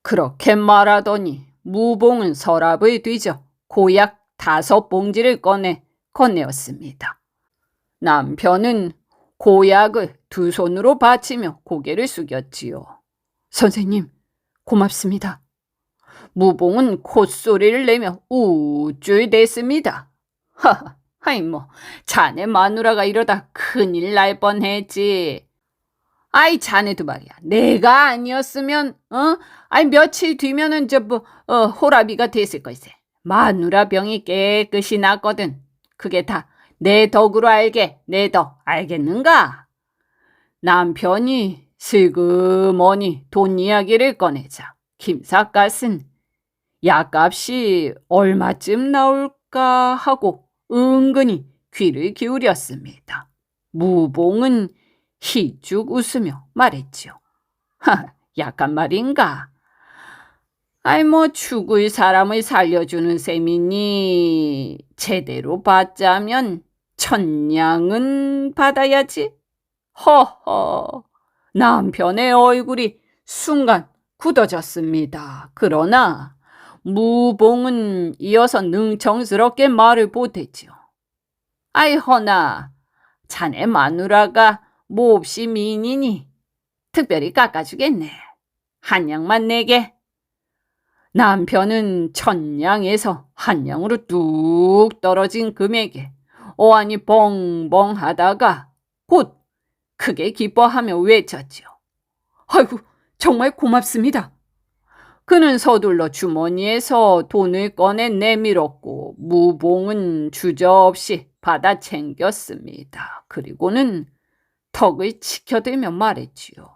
그렇게 말하더니 무봉은 서랍을 뒤져 고약 5봉지를 꺼내 건네었습니다. 남편은 고약을 2 손으로 받치며 고개를 숙였지요. 선생님, 고맙습니다. 무봉은 콧소리를 내며 우쭐댔습니다. 아이 뭐 자네 마누라가 이러다 큰일 날 뻔했지. 아이 자네도 말이야. 내가 아니었으면 아이 며칠 뒤면은 호라비가 됐을 걸세. 마누라 병이 깨끗이 났거든. 그게 다 내 덕으로 알게. 내 덕 알겠는가? 남편이 슬그머니 돈 이야기를 꺼내자 김삿갓은 약값이 얼마쯤 나올까 하고 은근히 귀를 기울였습니다. 무봉은 희죽 웃으며 말했지요. 약간 말인가? 아이 뭐 죽을 사람을 살려주는 셈이니 제대로 받자면 1,000냥은 받아야지. 허허, 남편의 얼굴이 순간 굳어졌습니다. 그러나 무봉은 이어서 능청스럽게 말을 보탰지요. 아이 허나 자네 마누라가 몹시 미인이니 특별히 깎아주겠네. 한 냥만 내게. 남편은 1,000냥에서 한 냥으로 뚝 떨어진 금액에 어안이 벙벙하다가 곧 크게 기뻐하며 외쳤지요. 아이고 정말 고맙습니다. 그는 서둘러 주머니에서 돈을 꺼내 내밀었고 무봉은 주저없이 받아 챙겼습니다. 그리고는 턱을 치켜들며 말했지요.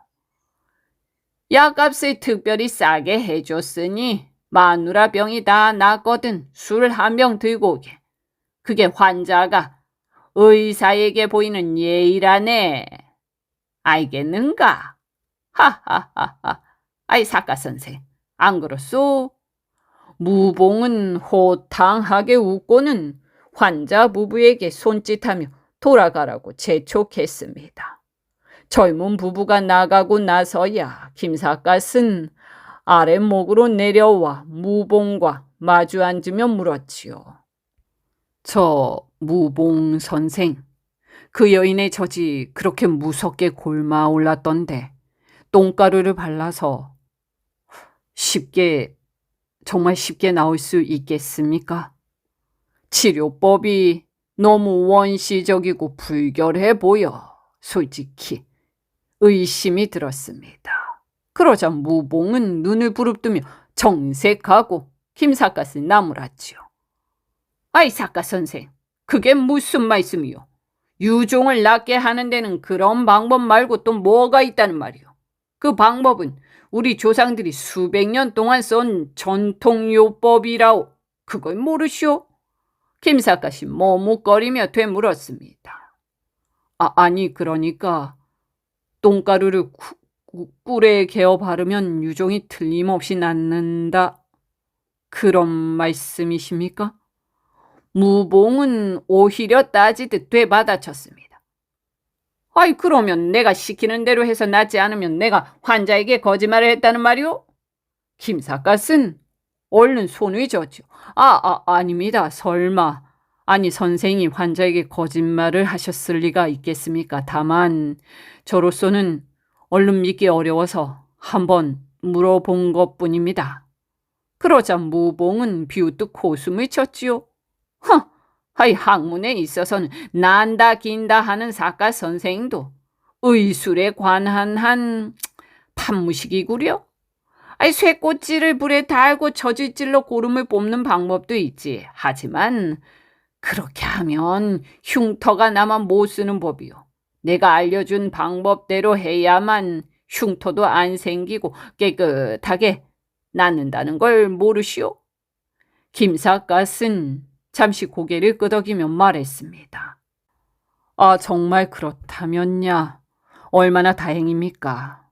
약값을 특별히 싸게 해줬으니 마누라 병이 다 났거든 술 한 병 들고 오게. 그게 환자가 의사에게 보이는 예의라네. 알겠는가? 하하하하. 아이 사과선생 안 그렇소? 무봉은 호탕하게 웃고는 환자 부부에게 손짓하며 돌아가라고 재촉했습니다. 젊은 부부가 나가고 나서야 김삿갓은 아랫목으로 내려와 무봉과 마주 앉으며 물었지요. 저 무봉 선생, 그 여인의 젖이 그렇게 무섭게 골마 올랐던데 똥가루를 발라서 정말 쉽게 나올 수 있겠습니까? 치료법이 너무 원시적이고 불결해 보여 솔직히 의심이 들었습니다. 그러자 무봉은 눈을 부릅뜨며 정색하고 김삿갓을 나무랐지요. 아이 사갓 선생, 그게 무슨 말씀이요? 유종을 낫게 하는 데는 그런 방법 말고 또 뭐가 있다는 말이요? 그 방법은 우리 조상들이 수백 년 동안 써온 전통요법이라오. 그걸 모르시오? 김삿갓이 머뭇거리며 되물었습니다. 아니 그러니까 똥가루를 꿀에 개어 바르면 유종이 틀림없이 낫는다. 그런 말씀이십니까? 무봉은 오히려 따지듯 되받아쳤습니다. 아이 그러면 내가 시키는 대로 해서 낫지 않으면 내가 환자에게 거짓말을 했다는 말이오? 김삿갓은 얼른 손을 쥐었죠. 아닙니다. 설마. 아니 선생이 환자에게 거짓말을 하셨을 리가 있겠습니까? 다만 저로서는 얼른 믿기 어려워서 한번 물어본 것뿐입니다. 그러자 무봉은 비웃듯 코숨을 쳤지요. 아이 학문에 있어서는 난다 긴다 하는 사가 선생도 의술에 관한 한 판무식이구려. 아이 쇠꽃질을 불에 달고 저질질로 고름을 뽑는 방법도 있지. 하지만 그렇게 하면 흉터가 나만 못 쓰는 법이요. 내가 알려준 방법대로 해야만 흉터도 안 생기고 깨끗하게 낫는다는 걸 모르시오? 김삿갓은 잠시 고개를 끄덕이며 말했습니다. 정말 그렇다면야 얼마나 다행입니까?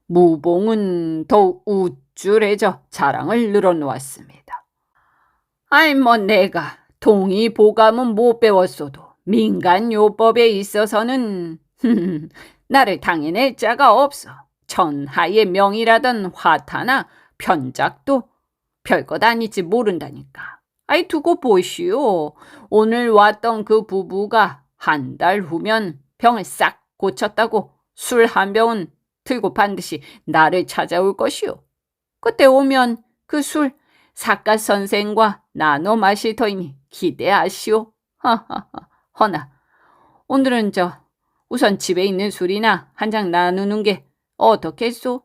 무봉은 더욱 우쭐해져 자랑을 늘어놓았습니다. 아이 뭐 내가 동의보감은 못 배웠어도 민간요법에 있어서는 나를 당해낼 자가 없어. 천하의 명이라던 화타나 편작도 별것 아니지 모른다니까. 아이 두고 보시오. 오늘 왔던 그 부부가 한 달 후면 병을 싹 고쳤다고 술 한 병은 들고 반드시 나를 찾아올 것이오. 그때 오면 그 술 사갓 선생과 나눠 마실 터이니 기대하시오. 허나 오늘은 우선 집에 있는 술이나 한 잔 나누는 게 어떻겠소?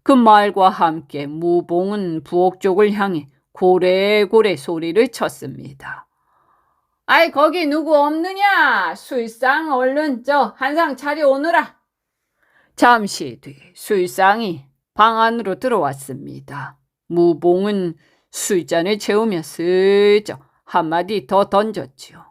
그 말과 함께 무봉은 부엌 쪽을 향해 고래고래 소리를 쳤습니다. 아이, 거기 누구 없느냐? 술상 얼른 한 상 차려오느라. 잠시 뒤 술상이 방 안으로 들어왔습니다. 무봉은 술잔을 채우며 슬쩍 한마디 더 던졌지요.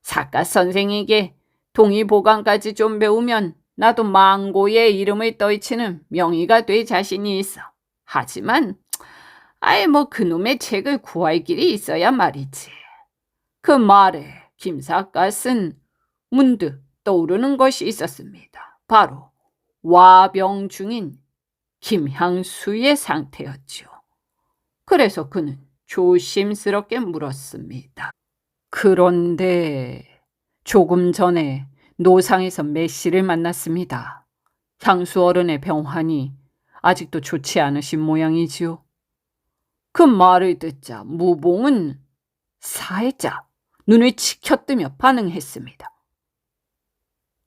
사과 선생에게 동의보감까지 좀 배우면 나도 망고의 이름을 떨치는 명의가 될 자신이 있어. 하지만 그놈의 책을 구할 길이 있어야 말이지. 그 말에 김삿갓은 문득 떠오르는 것이 있었습니다. 바로 와병 중인 김향수의 상태였지요. 그래서 그는 조심스럽게 물었습니다. 그런데 조금 전에 노상에서 매씨를 만났습니다. 향수 어른의 병환이 아직도 좋지 않으신 모양이지요. 그 말을 듣자 무봉은 살짝 눈을 치켜뜨며 반응했습니다.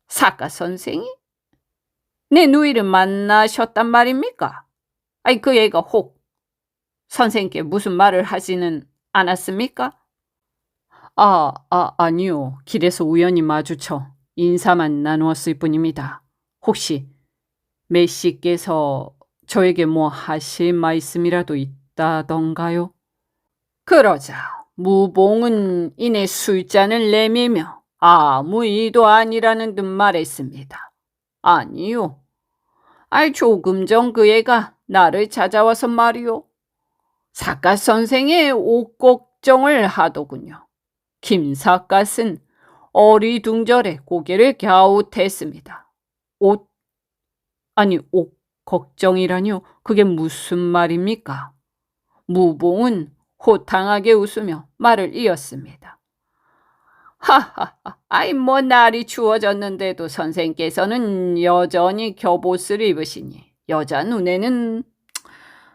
사과 선생이? 내 누이를 만나셨단 말입니까? 그 애가 혹 선생께 무슨 말을 하지는 않았습니까? 아니요. 길에서 우연히 마주쳐 인사만 나누었을 뿐입니다. 혹시 매씨께서 저에게 뭐 하실 말씀이라도 있다던가요? 그러자 무봉은 이내 술잔을 내밀며 아무 일도 아니라는 듯 말했습니다. 아니요. 조금 전 그 애가 나를 찾아와서 말이요. 사과 선생의 옷 걱정을 하더군요. 김삿갓은 어리둥절해 고개를 갸웃했습니다. 옷 걱정이라뇨? 그게 무슨 말입니까? 무봉은 호탕하게 웃으며 말을 이었습니다. 하하하, 날이 추워졌는데도 선생께서는 여전히 겹옷을 입으시니 여자 눈에는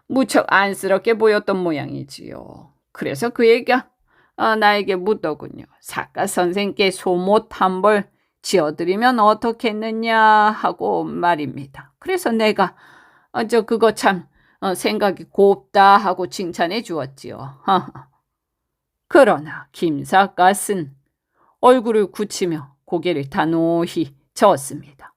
무척 안쓰럽게 보였던 모양이지요. 그래서 그 애가 나에게 묻더군요. 사과 선생께 소못 한 벌 지어드리면 어떻겠느냐 하고 말입니다. 그래서 내가 그거 참 생각이 곱다 하고 칭찬해 주었지요. 그러나 김삿갓은 얼굴을 굳히며 고개를 단호히 저었습니다.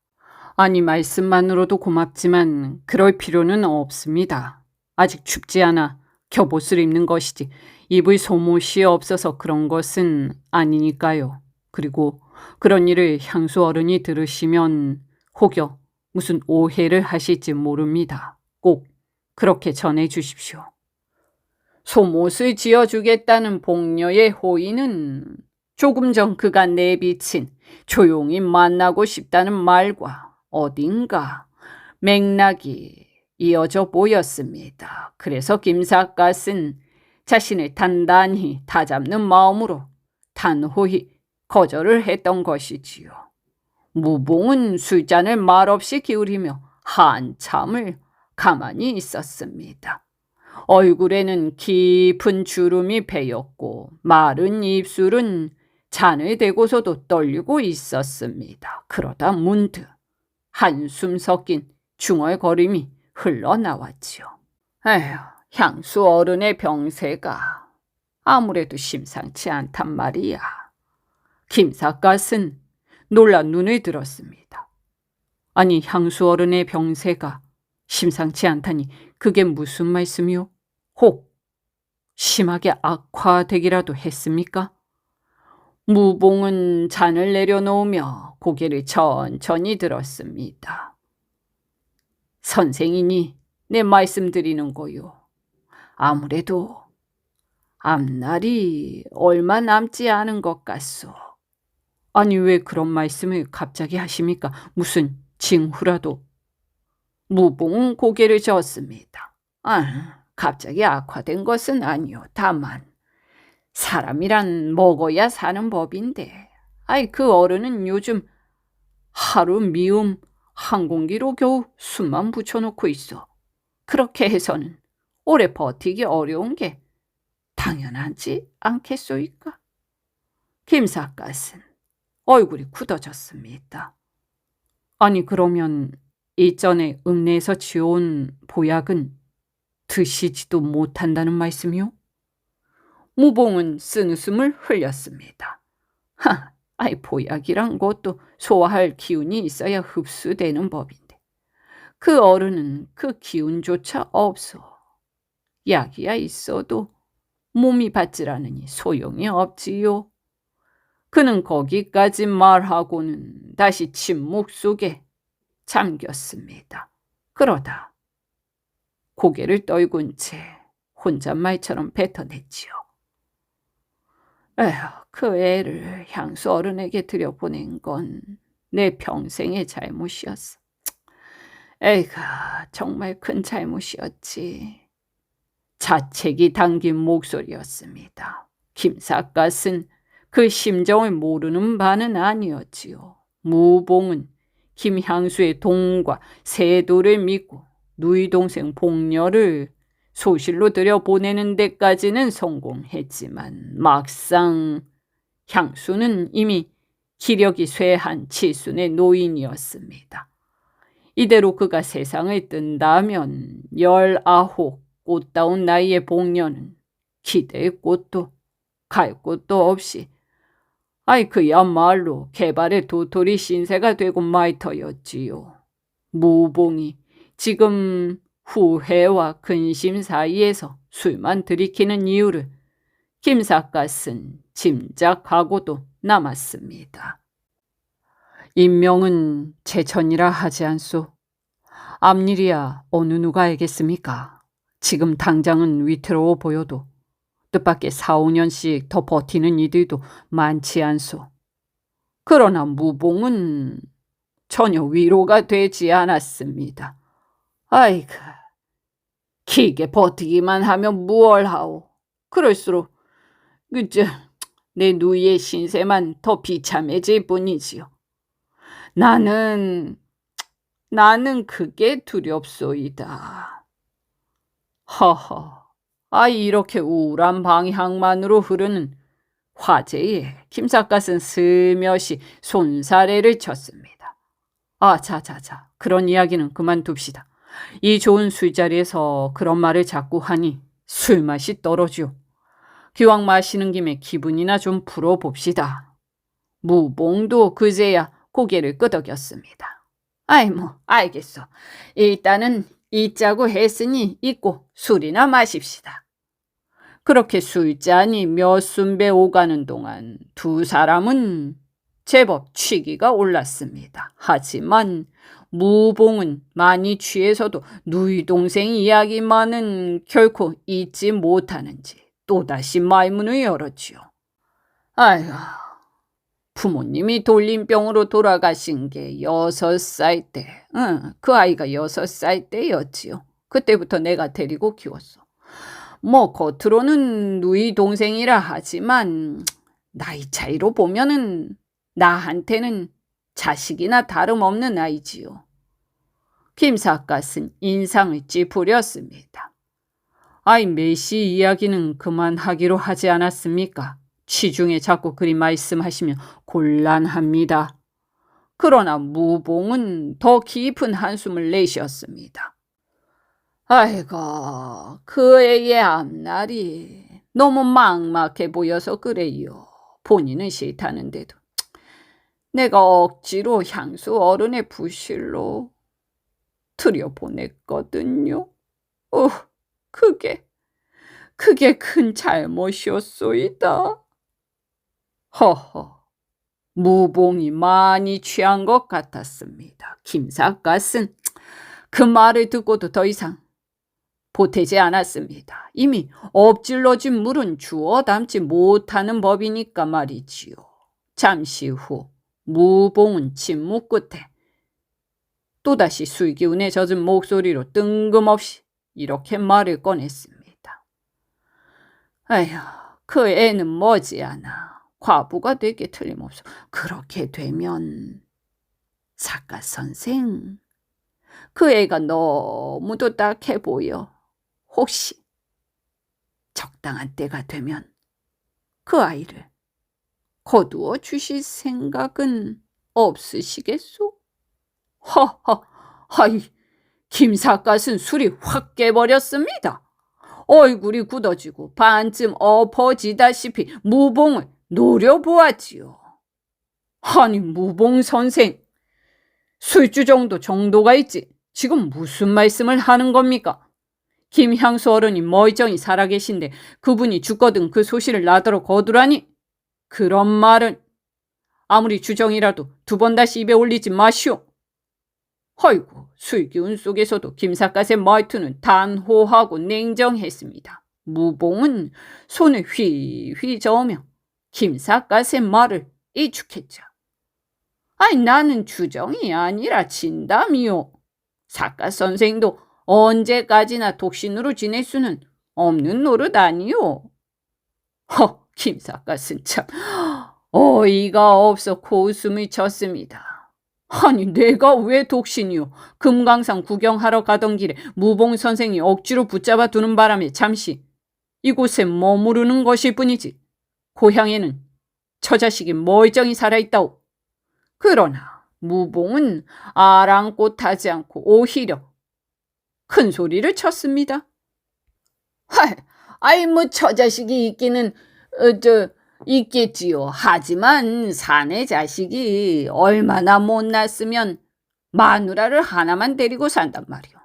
말씀만으로도 고맙지만 그럴 필요는 없습니다. 아직 춥지 않아 겹옷을 입는 것이지 입을 소못이 없어서 그런 것은 아니니까요. 그리고 그런 일을 향수 어른이 들으시면 혹여 무슨 오해를 하실지 모릅니다. 꼭 그렇게 전해 주십시오. 소못을 지어주겠다는 복녀의 호의는 조금 전 그가 내비친 조용히 만나고 싶다는 말과 어딘가 맥락이 이어져 보였습니다. 그래서 김삿갓은 자신을 단단히 다잡는 마음으로 단호히 거절을 했던 것이지요. 무봉은 술잔을 말없이 기울이며 한참을 가만히 있었습니다. 얼굴에는 깊은 주름이 배였고 마른 입술은 잔을 대고서도 떨리고 있었습니다. 그러다 문득 한숨 섞인 중얼거림이 흘러나왔지요. 향수 어른의 병세가 아무래도 심상치 않단 말이야. 김삿갓은 놀라 눈을 들었습니다. 향수 어른의 병세가 심상치 않다니 그게 무슨 말씀이요? 혹 심하게 악화되기라도 했습니까? 무봉은 잔을 내려놓으며 고개를 천천히 들었습니다. 선생이니 내 말씀드리는 거요. 아무래도 앞날이 얼마 남지 않은 것 같소. 왜 그런 말씀을 갑자기 하십니까? 무슨 징후라도? 무봉은 고개를 저었습니다. 갑자기 악화된 것은 아니요. 다만 사람이란 먹어야 사는 법인데 그 어른은 요즘 하루 미움 한 공기로 겨우 숨만 붙여놓고 있어. 그렇게 해서는 오래 버티기 어려운 게 당연하지 않겠소이까? 김삿갓은 얼굴이 굳어졌습니다. 아니 그러면 이전에 읍내에서 지어온 보약은 드시지도 못한다는 말씀이요? 무봉은 쓴웃음을 흘렸습니다. 아이 보약이란 것도 소화할 기운이 있어야 흡수되는 법인데 그 어른은 그 기운조차 없어. 약이야 있어도 몸이 받질 않으니 소용이 없지요. 그는 거기까지 말하고는 다시 침묵 속에 잠겼습니다. 그러다 고개를 떨군 채 혼잣말처럼 뱉어냈지요. 에휴, 그 애를 향수 어른에게 들여보낸 건 내 평생의 잘못이었어. 에이그, 정말 큰 잘못이었지. 자책이 담긴 목소리였습니다. 김삿갓은 그 심정을 모르는 바는 아니었지요. 무봉은 김향수의 동과 세도를 믿고 누이 동생 복녀를 소실로 들여보내는 데까지는 성공했지만 막상 향수는 이미 기력이 쇠한 칠순의 노인이었습니다. 이대로 그가 세상을 뜬다면 19 꽃다운 나이의 복녀는 기대의 꽃도 갈 곳도 없이 그야말로 개발의 도토리 신세가 되고 말 터였지요. 무봉이 지금 후회와 근심 사이에서 술만 들이키는 이유를 김삿갓은 짐작하고도 남았습니다. 인명은 제천이라 하지 않소. 앞일이야 어느 누가 알겠습니까? 지금 당장은 위태로워 보여도 뜻밖의 4, 5년씩 더 버티는 이들도 많지 않소. 그러나 무봉은 전혀 위로가 되지 않았습니다. 아이고, 길게 버티기만 하면 무얼 하오. 그럴수록 내 누이의 신세만 더 비참해질 뿐이지요. 나는 그게 두렵소이다. 허허, 이렇게 우울한 방향만으로 흐르는 화제에 김삿갓은 슬며시 손사래를 쳤습니다. 자자자, 그런 이야기는 그만둡시다. 이 좋은 술자리에서 그런 말을 자꾸 하니 술맛이 떨어지오. 기왕 마시는 김에 기분이나 좀 풀어봅시다. 무봉도 그제야 고개를 끄덕였습니다. 알겠어. 일단은 있자고 했으니 있고 술이나 마십시다. 그렇게 술잔이 몇 순배 오가는 동안 두 사람은 제법 취기가 올랐습니다. 하지만 무봉은 많이 취해서도 누이 동생 이야기만은 결코 잊지 못하는지 또다시 말문을 열었지요. 부모님이 돌림병으로 돌아가신 게 6살 때, 그 아이가 6살 때였지요. 그때부터 내가 데리고 키웠어. 겉으로는 누이 동생이라 하지만 나이 차이로 보면은 나한테는 자식이나 다름없는 아이지요. 김삿갓은 인상을 찌푸렸습니다. 메시 이야기는 그만하기로 하지 않았습니까? 취중에 자꾸 그리 말씀하시면 곤란합니다. 그러나 무봉은 더 깊은 한숨을 내쉬었습니다. 그 애의 앞날이 너무 막막해 보여서 그래요. 본인은 싫다는데도 내가 억지로 향수 어른의 부실로 들여보냈거든요. 그게 큰 잘못이었소이다. 허허, 무봉이 많이 취한 것 같았습니다. 김삿갓은 그 말을 듣고도 더 이상 보태지 않았습니다. 이미 엎질러진 물은 주워 담지 못하는 법이니까 말이지요. 잠시 후 무봉은 침묵 끝에 또다시 술기운에 젖은 목소리로 뜬금없이 이렇게 말을 꺼냈습니다. 그 애는 머지않아 과부가 되게 틀림없어. 그렇게 되면 삿갓 선생, 그 애가 너무도 딱해 보여. 혹시 적당한 때가 되면 그 아이를 거두어 주실 생각은 없으시겠소? 허허, 하이, 김삿갓은 술이 확 깨버렸습니다. 얼굴이 굳어지고 반쯤 엎어지다시피 무봉을 노려보았지요. 아니, 무봉 선생, 술주 정도 정도가 있지. 지금 무슨 말씀을 하는 겁니까? 김향수 어른이 멀쩡히 살아계신데 그분이 죽거든 그 소시를 나더러 거두라니? 그런 말은 아무리 주정이라도 두 번 다시 입에 올리지 마시오. 아이고, 술기운 속에서도 김삿갓의 말투는 단호하고 냉정했습니다. 무봉은 손을 휘휘 저으며 김삿갓의 말을 이축했죠. 아니, 나는 주정이 아니라 진담이요. 삿갓 선생도 언제까지나 독신으로 지낼 수는 없는 노릇 아니요. 김삿갓은 참 어이가 없어 코웃음을 쳤습니다. 아니, 내가 왜 독신이요? 금강산 구경하러 가던 길에 무봉 선생이 억지로 붙잡아 두는 바람에 잠시 이곳에 머무르는 것일 뿐이지. 고향에는 처자식이 멀쩡히 살아있다오. 그러나 무봉은 아랑곳하지 않고 오히려 큰 소리를 쳤습니다. 아이, 뭐 처자식이 있기는 있겠지요. 하지만 사내 자식이 얼마나 못났으면 마누라를 하나만 데리고 산단 말이오.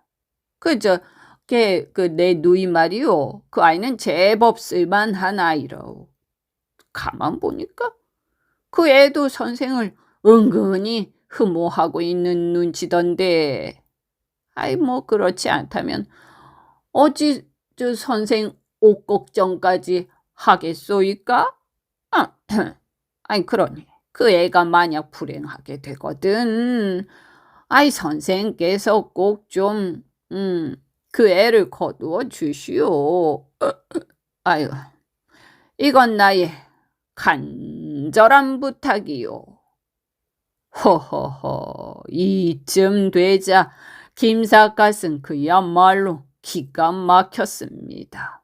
내 누이 말이오. 그 아이는 제법 쓸만한 아이라오. 가만 보니까 그 애도 선생을 은근히 흠모하고 있는 눈치던데. 아이, 뭐 그렇지 않다면 어찌 선생 옷 걱정까지 하겠소이까? 아니, 그러니 그 애가 만약 불행하게 되거든, 아이, 선생께서 꼭 좀 그 애를 거두어 주시오. 아유, 이건 나의 간절한 부탁이요. 허허허, 이쯤 되자 김삿갓은 그야말로 기가 막혔습니다.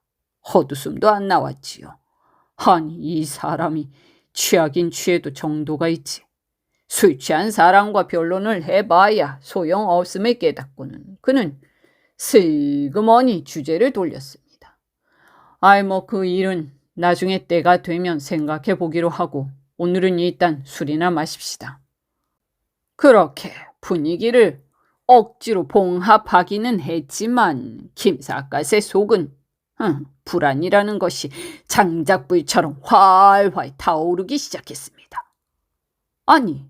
헛웃음도 안 나왔지요. 아니, 이 사람이 취하긴 취해도 정도가 있지. 술 취한 사람과 변론을 해봐야 소용없음을 깨닫고는 그는 슬그머니 주제를 돌렸습니다. 아이, 뭐 그 일은 나중에 때가 되면 생각해 보기로 하고 오늘은 일단 술이나 마십시다. 그렇게 분위기를 억지로 봉합하기는 했지만 김삿갓의 속은 불안이라는 것이 장작불처럼 활활 타오르기 시작했습니다. 아니,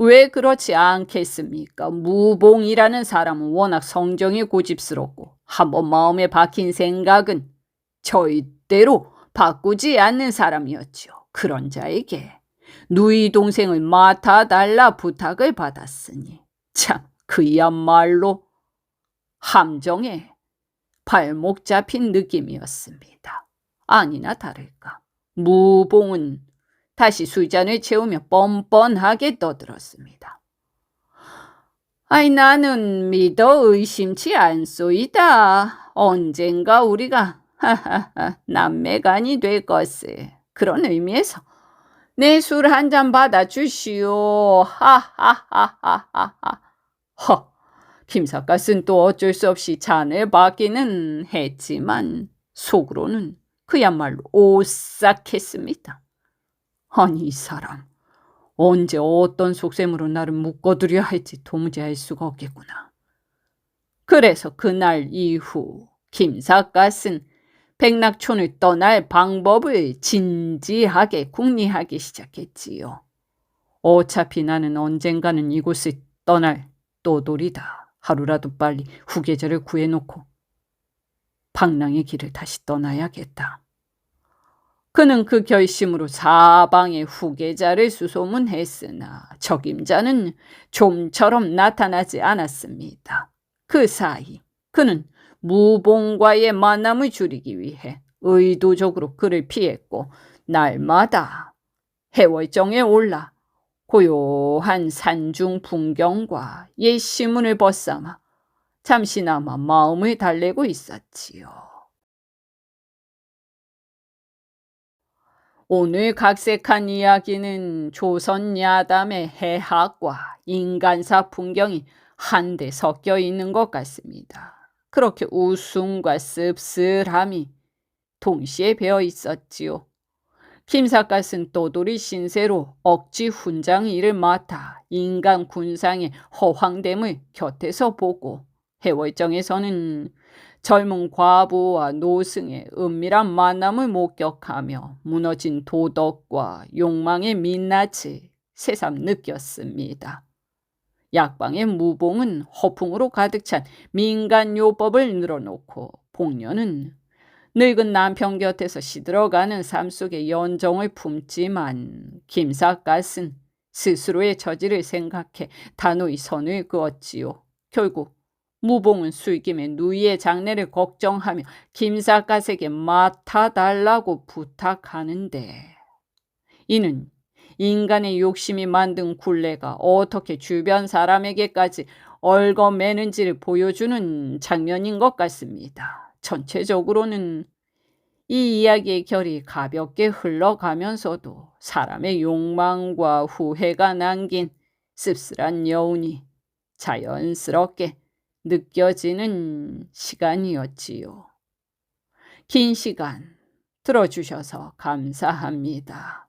왜 그렇지 않겠습니까? 무봉이라는 사람은 워낙 성정이 고집스럽고 한번 마음에 박힌 생각은 절대로 바꾸지 않는 사람이었죠. 그런 자에게 누이 동생을 맡아달라 부탁을 받았으니 참 그야말로 함정에 발목 잡힌 느낌이었습니다. 아니나 다를까 무봉은 다시 술잔을 채우며 뻔뻔하게 떠들었습니다. 아이, 나는 믿어 의심치 않소이다. 언젠가 우리가 남매간이 될 것을. 그런 의미에서 내 술 한 잔 받아주시오. 하하하하하하. 김삿갓은 또 어쩔 수 없이 잔을 받기는 했지만 속으로는 그야말로 오싹했습니다. 아니, 이 사람 언제 어떤 속셈으로 나를 묶어두려 할지 도무지 알 수가 없겠구나. 그래서 그날 이후 김삿갓은 백낙촌을 떠날 방법을 진지하게 궁리하기 시작했지요. 어차피 나는 언젠가는 이곳을 떠날 또돌이다. 하루라도 빨리 후계자를 구해놓고 방랑의 길을 다시 떠나야겠다. 그는 그 결심으로 사방의 후계자를 수소문했으나 적임자는 좀처럼 나타나지 않았습니다. 그 사이 그는 무봉과의 만남을 줄이기 위해 의도적으로 그를 피했고 날마다 해월정에 올라 고요한 산중 풍경과 옛 시문을 벗삼아 잠시나마 마음을 달래고 있었지요. 오늘 각색한 이야기는 조선 야담의 해학과 인간사 풍경이 한데 섞여 있는 것 같습니다. 그렇게 웃음과 씁쓸함이 동시에 배어 있었지요. 김삿갓은 떠돌이 신세로 억지 훈장 일을 맡아 인간 군상의 허황됨을 곁에서 보고, 해월정에서는 젊은 과부와 노승의 은밀한 만남을 목격하며 무너진 도덕과 욕망의 민낯을 새삼 느꼈습니다. 약방의 무봉은 허풍으로 가득 찬 민간요법을 늘어놓고, 복녀는 늙은 남편 곁에서 시들어가는 삶 속에 연정을 품지만, 김삿갓은 스스로의 처지를 생각해 단호히 선을 그었지요. 결국 무봉은 술김에 누이의 장래를 걱정하며 김삿갓에게 맡아달라고 부탁하는데, 이는 인간의 욕심이 만든 굴레가 어떻게 주변 사람에게까지 얽어매는지를 보여주는 장면인 것 같습니다. 전체적으로는 이 이야기의 결이 가볍게 흘러가면서도 사람의 욕망과 후회가 남긴 씁쓸한 여운이 자연스럽게 느껴지는 시간이었지요. 긴 시간 들어주셔서 감사합니다.